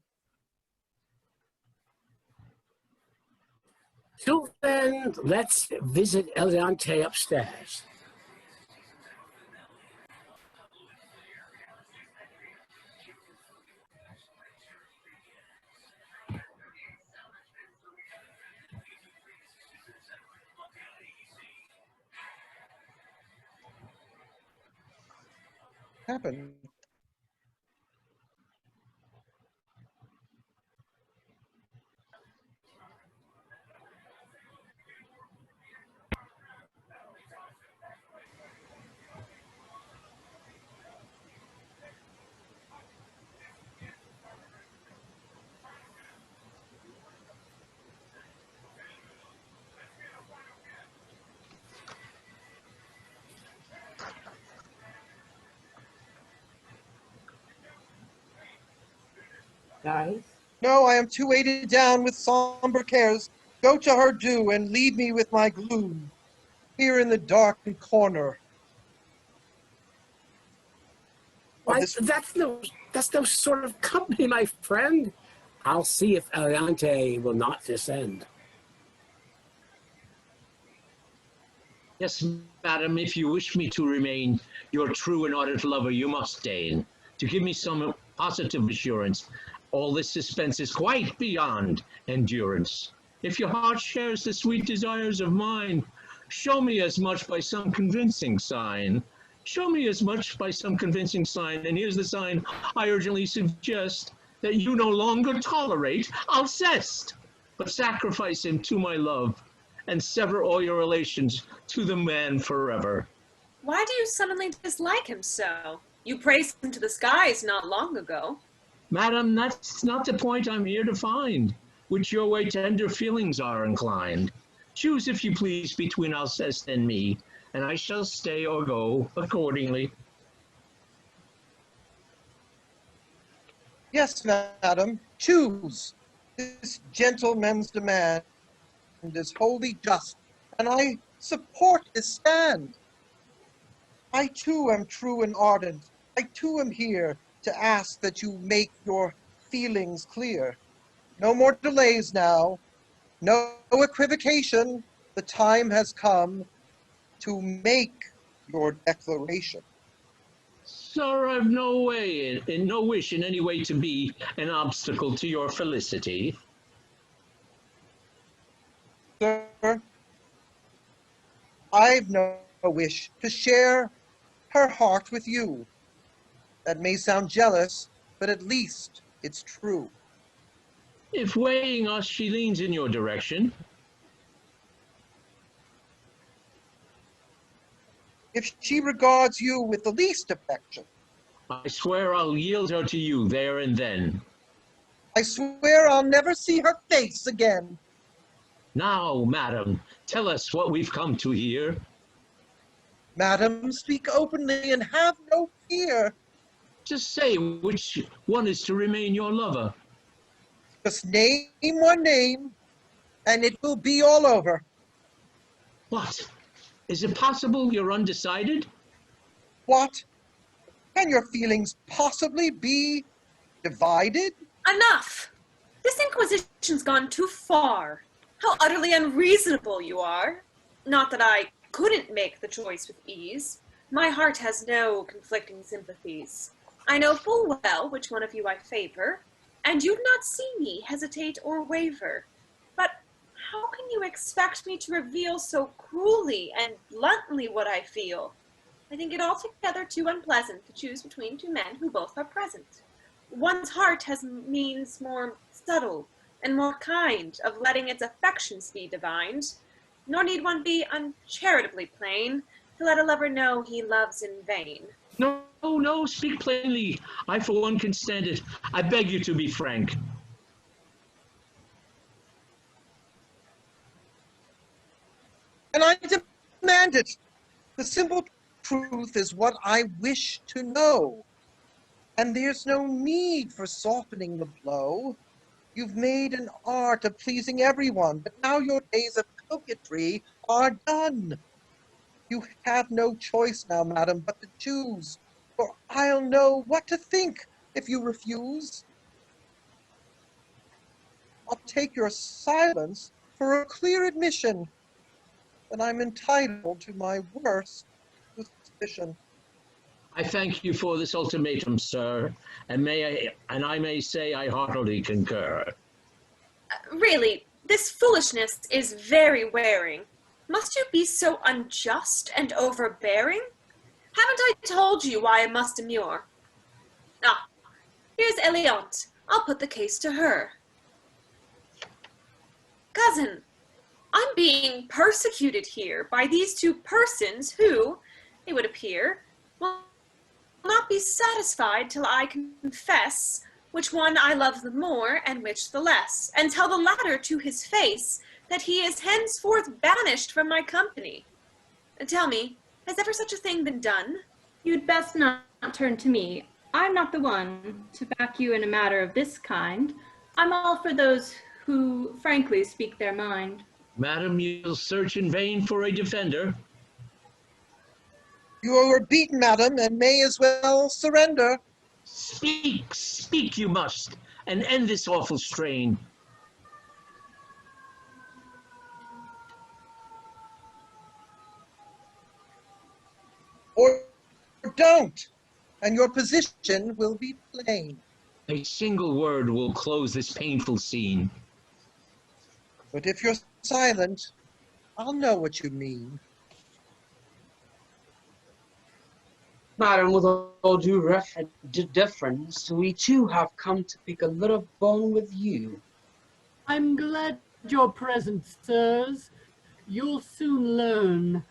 Till then, let's visit Éliante upstairs. Happened. Guys. No, I am too weighted down with somber cares. Go to her, do, and leave me with my gloom, here in the darkened corner of Why, this. that's no sort of company, my friend. I'll see if Éliante will not descend. Yes, madam, if you wish me to remain your true and ardent lover, you must deign to give me some positive assurance. All this suspense is quite beyond endurance. If your heart shares the sweet desires of mine, show me as much by some convincing sign. Show me as much by some convincing sign, and here's the sign I urgently suggest, that you no longer tolerate Alceste, but sacrifice him to my love, and sever all your relations to the man forever. Why do you suddenly dislike him so? You praised him to the skies not long ago. Madam, that's not the point I'm here to find, which your way tender feelings are inclined. Choose, if you please, between Alceste and me, and I shall stay or go accordingly. Yes, madam, choose. This gentleman's demand is wholly just, and I support his stand. I too am true and ardent. I too am here to ask that you make your feelings clear. No more delays now, no equivocation. The time has come to make your declaration. Sir, I've no way and no wish in any way to be an obstacle to your felicity. Sir, I've no wish to share her heart with you. That may sound jealous, but at least it's true. If weighing us, she leans in your direction. If she regards you with the least affection, I swear I'll yield her to you there and then. I swear I'll never see her face again. Now, madam, tell us what we've come to hear. Madam, speak openly and have no fear. Just say which one is to remain your lover. Just name one name, and it will be all over. What? Is it possible you're undecided? What? Can your feelings possibly be divided? Enough! This Inquisition's gone too far. How utterly unreasonable you are. Not that I couldn't make the choice with ease. My heart has no conflicting sympathies. I know full well which one of you I favor, and you'd not see me hesitate or waver. But how can you expect me to reveal so cruelly and bluntly what I feel? I think it altogether too unpleasant to choose between two men who both are present. One's heart has means more subtle and more kind of letting its affections be divined, nor need one be uncharitably plain to let a lover know he loves in vain. No, no, speak plainly. I for one can stand it. I beg you to be frank. And I demand it. The simple truth is what I wish to know. And there's no need for softening the blow. You've made an art of pleasing everyone, but now your days of coquetry are done. You have no choice now, madam, but to choose, for I'll know what to think if you refuse. I'll take your silence for a clear admission that I'm entitled to my worst suspicion. I thank you for this ultimatum, sir, and I may say I heartily concur. Really, this foolishness is very wearing. Must you be so unjust and overbearing? Haven't I told you why I must demur? Ah, here's Éliante. I'll put the case to her. Cousin, I'm being persecuted here by these two persons who, it would appear, will not be satisfied till I confess which one I love the more and which the less, and tell the latter to his face that he is henceforth banished from my company. Tell me, has ever such a thing been done? You'd best not turn to me. I'm not the one to back you in a matter of this kind. I'm all for those who frankly speak their mind. Madam, you'll search in vain for a defender. You are beaten, madam, and may as well surrender. Speak, speak you must, and end this awful strain. Or don't, and your position will be plain. A single word will close this painful scene. But if you're silent, I'll know what you mean. Madam, with all due deference, we too have come to pick a little bone with you. I'm glad you're present, sirs. You'll soon learn.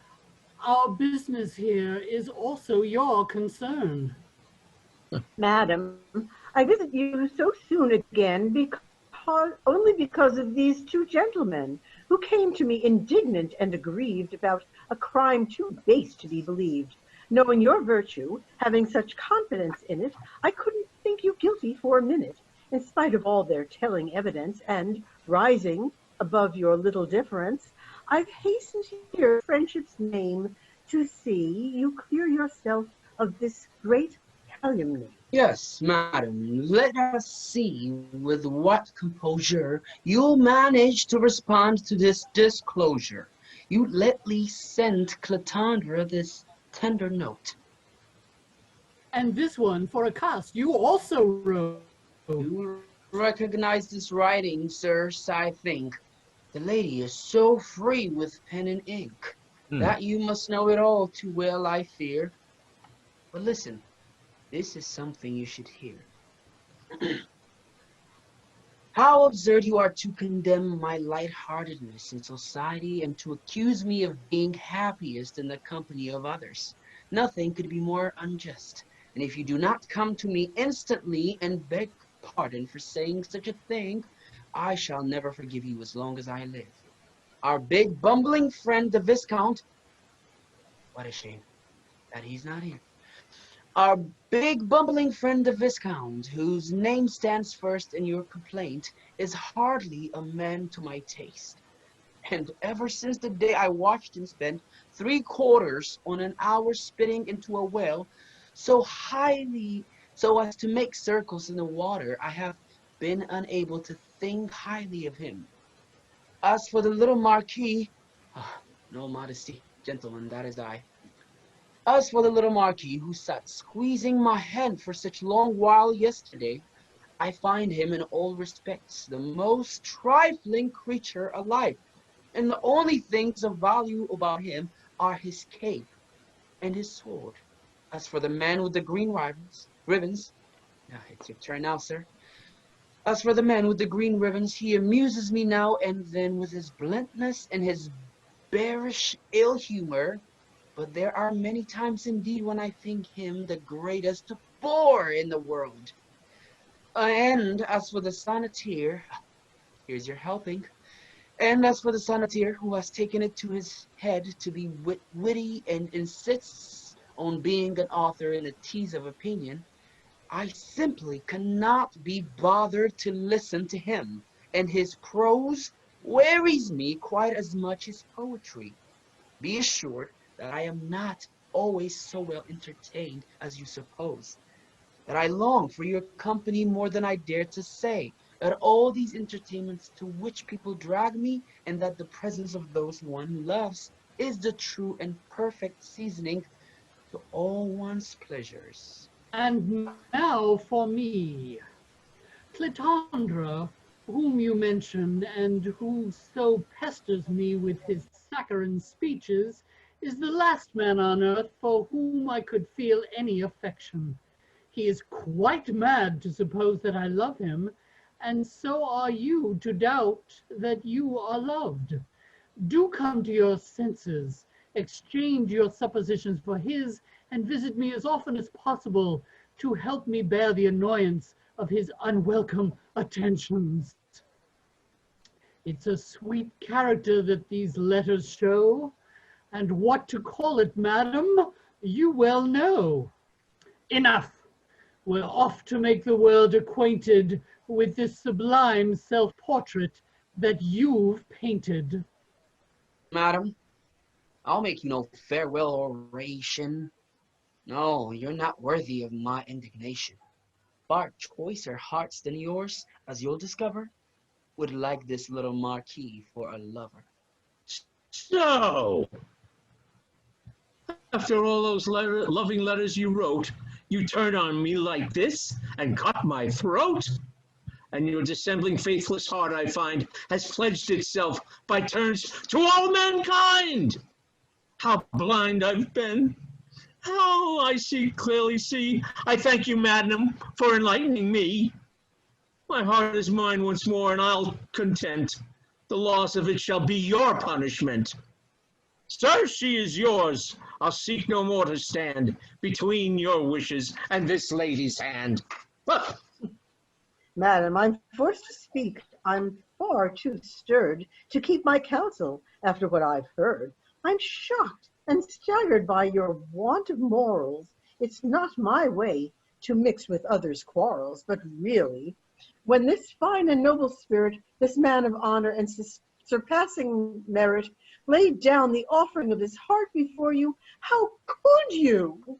Our business here is also your concern. Madam, I visit you so soon again only because of these two gentlemen who came to me indignant and aggrieved about a crime too base to be believed. Knowing your virtue, having such confidence in it, I couldn't think you guilty for a minute, in spite of all their telling evidence, and, rising above your little difference, I've hastened here in friendship's name to see you clear yourself of this great calumny. Yes, madam, let us see with what composure you'll manage to respond to this disclosure. You let me send Clitandre this tender note. And this one for Acaste you also wrote. You recognize this writing, sirs, I think. The lady is so free with pen and ink that you must know it all too well, I fear. But listen, this is something you should hear. How absurd you are to condemn my lightheartedness in society and to accuse me of being happiest in the company of others. Nothing could be more unjust. And if you do not come to me instantly and beg pardon for saying such a thing, I shall never forgive you as long as I live. Our big bumbling friend, the Viscount, what a shame that he's not here. Our big bumbling friend, the Viscount, whose name stands first in your complaint, is hardly a man to my taste. And ever since the day I watched him spend 3/4 on an hour spitting into a well so as to make circles in the water, I have been unable to think highly of him. As for the little Marquis, no modesty, gentlemen, that is I. As for the little Marquis who sat squeezing my hand for such long while yesterday, I find him in all respects the most trifling creature alive, and the only things of value about him are his cape and his sword. As for the man with the green ribbons, it's your turn now, sir. As for the man with the green ribbons, he amuses me now and then with his bluntness and his bearish ill humor, but there are many times indeed when I think him the greatest bore in the world. And as for the sonneteer, here's your helping. And as for the sonneteer who has taken it to his head to be witty and insists on being an author in a tease of opinion, I simply cannot be bothered to listen to him, and his prose wearies me quite as much as poetry. Be assured that I am not always so well entertained as you suppose, that I long for your company more than I dare to say, at all these entertainments to which people drag me, and that the presence of those one loves is the true and perfect seasoning to all one's pleasures. And now for me. Clitandre, whom you mentioned, and who so pesters me with his saccharine speeches, is the last man on earth for whom I could feel any affection. He is quite mad to suppose that I love him, and so are you to doubt that you are loved. Do come to your senses, exchange your suppositions for his, and visit me as often as possible to help me bear the annoyance of his unwelcome attentions. It's a sweet character that these letters show, and what to call it, madam, you well know. Enough. We're off to make the world acquainted with this sublime self-portrait that you've painted. Madam, I'll make no farewell oration. No, you're not worthy of my indignation. Far choicer hearts than yours, as you'll discover, would like this little marquis for a lover. So, after all those loving letters you wrote, you turn on me like this and cut my throat? And your dissembling faithless heart, I find, has pledged itself by turns to all mankind. How blind I've been. How I clearly see. I thank you, madam, for enlightening me. My heart is mine once more, and I'll content. The loss of it shall be your punishment. Sir, she is yours. I'll seek no more to stand between your wishes and this lady's hand. Ah! Madam, I'm forced to speak. I'm far too stirred to keep my counsel after what I've heard. I'm shocked and staggered by your want of morals. It's not my way to mix with others' quarrels, but really, when this fine and noble spirit, this man of honor and surpassing merit, laid down the offering of his heart before you, how could you?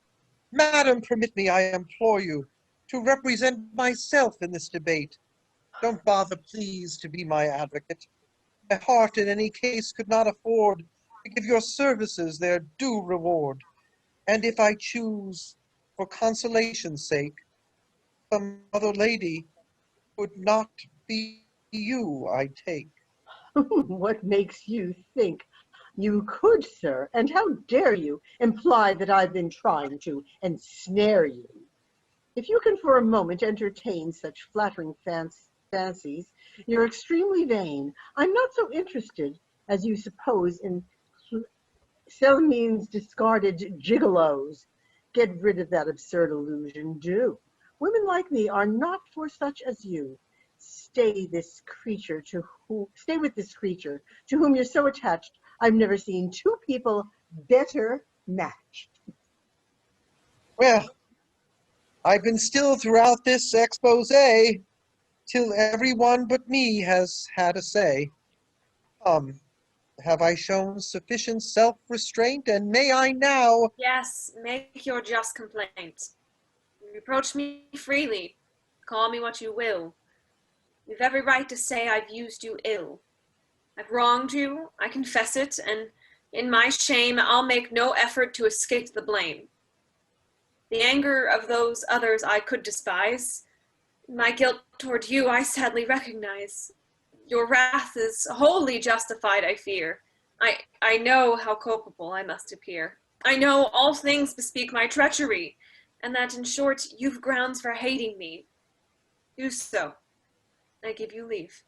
Madam, permit me, I implore you, to represent myself in this debate. Don't bother, please, to be my advocate. My heart, in any case, could not afford to give your services their due reward. And if I choose, for consolation's sake, some other lady, would not be you, I take. What makes you think you could, sir? And how dare you imply that I've been trying to ensnare you? If you can for a moment entertain such flattering fancies, you're extremely vain. I'm not so interested, as you suppose, in Céliméne's discarded gigolos. Get rid of that absurd illusion, do. Women like me are not for such as you. Stay with this creature to whom you're so attached. I've never seen two people better matched. Well, I've been still throughout this expose, till everyone but me has had a say. Have I shown sufficient self-restraint, and may I now— Yes, make your just complaint. Reproach me freely. Call me what you will. You've every right to say I've used you ill. I've wronged you, I confess it, and in my shame I'll make no effort to escape the blame. The anger of those others I could despise. My guilt toward you I sadly recognize. Your wrath is wholly justified, I fear. I know how culpable I must appear. I know all things bespeak my treachery, and that, in short, you've grounds for hating me. Do so. I give you leave.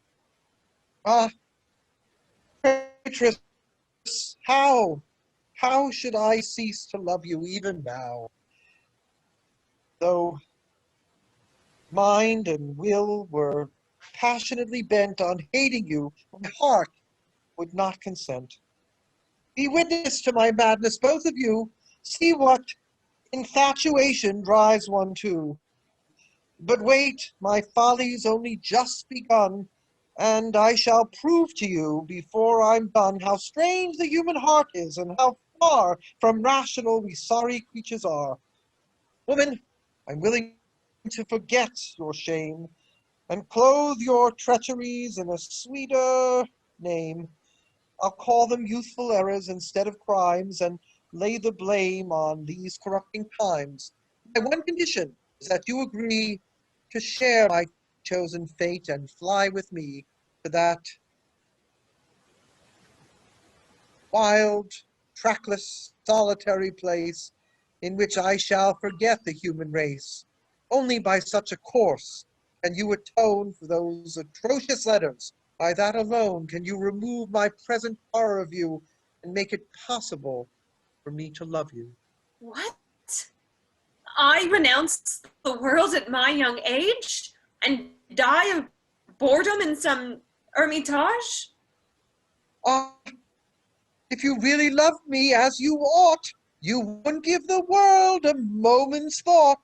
Ah, Beatrice, how should I cease to love you even now? Though mind and will were passionately bent on hating you, my heart would not consent. Be witness to my madness, both of you. See what infatuation drives one to. But wait, my folly's only just begun, and I shall prove to you before I'm done how strange the human heart is, and how far from rational we sorry creatures are. Woman, I'm willing to forget your shame, and clothe your treacheries in a sweeter name. I'll call them youthful errors instead of crimes, and lay the blame on these corrupting times. My one condition is that you agree to share my chosen fate and fly with me to that wild, trackless, solitary place in which I shall forget the human race. Only by such a course can you atone for those atrocious letters. By that alone can you remove my present horror of you and make it possible for me to love you. What? I renounce the world at my young age and die of boredom in some Hermitage? Ah, if you really loved me as you ought, you wouldn't give the world a moment's thought.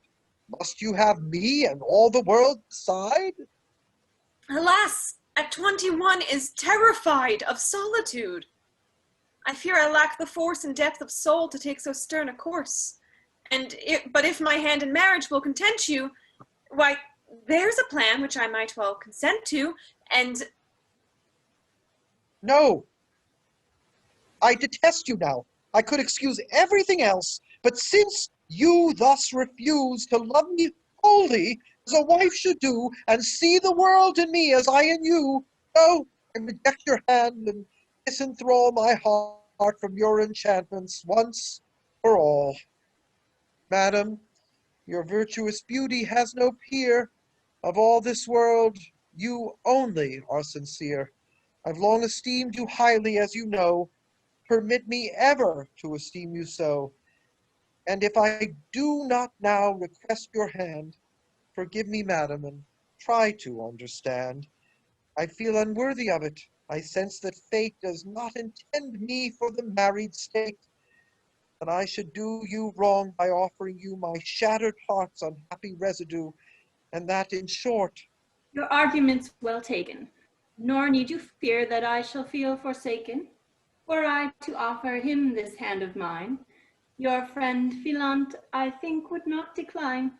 Must you have me and all the world beside? Alas, at 21 is terrified of solitude. I fear I lack the force and depth of soul to take so stern a course. But if my hand in marriage will content you, why, there's a plan which I might well consent to, and... No. I detest you now. I could excuse everything else, but since you thus refuse to love me wholly, as a wife should do, and see the world in me as I in you, no, I reject your hand and disenthrall my heart from your enchantments once for all. Madam, your virtuous beauty has no peer. Of all this world, you only are sincere. I've long esteemed you highly, as you know. Permit me ever to esteem you so. And if I do not now request your hand, forgive me, madam, and try to understand. I feel unworthy of it. I sense that fate does not intend me for the married state, that I should do you wrong by offering you my shattered heart's unhappy residue, and that, in short... Your argument's well taken, nor need you fear that I shall feel forsaken. Were I to offer him this hand of mine, your friend Philinte, I think, would not decline.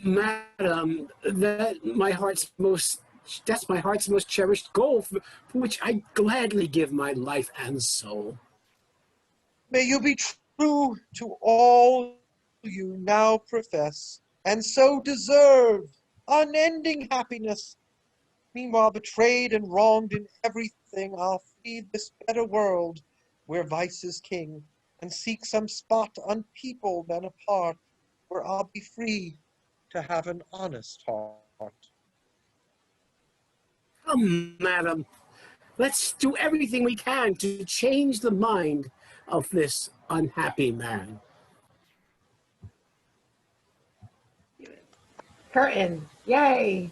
Madam, that's my heart's most cherished goal, for which I gladly give my life and soul. May you be true to all you now profess, and so deserve unending happiness. Meanwhile, betrayed and wronged in everything, I'll flee this better world where vice is king, and seek some spot unpeopled and apart, where I'll be free to have an honest heart. Come, madam, let's do everything we can to change the mind of this unhappy man. Curtain. Yay.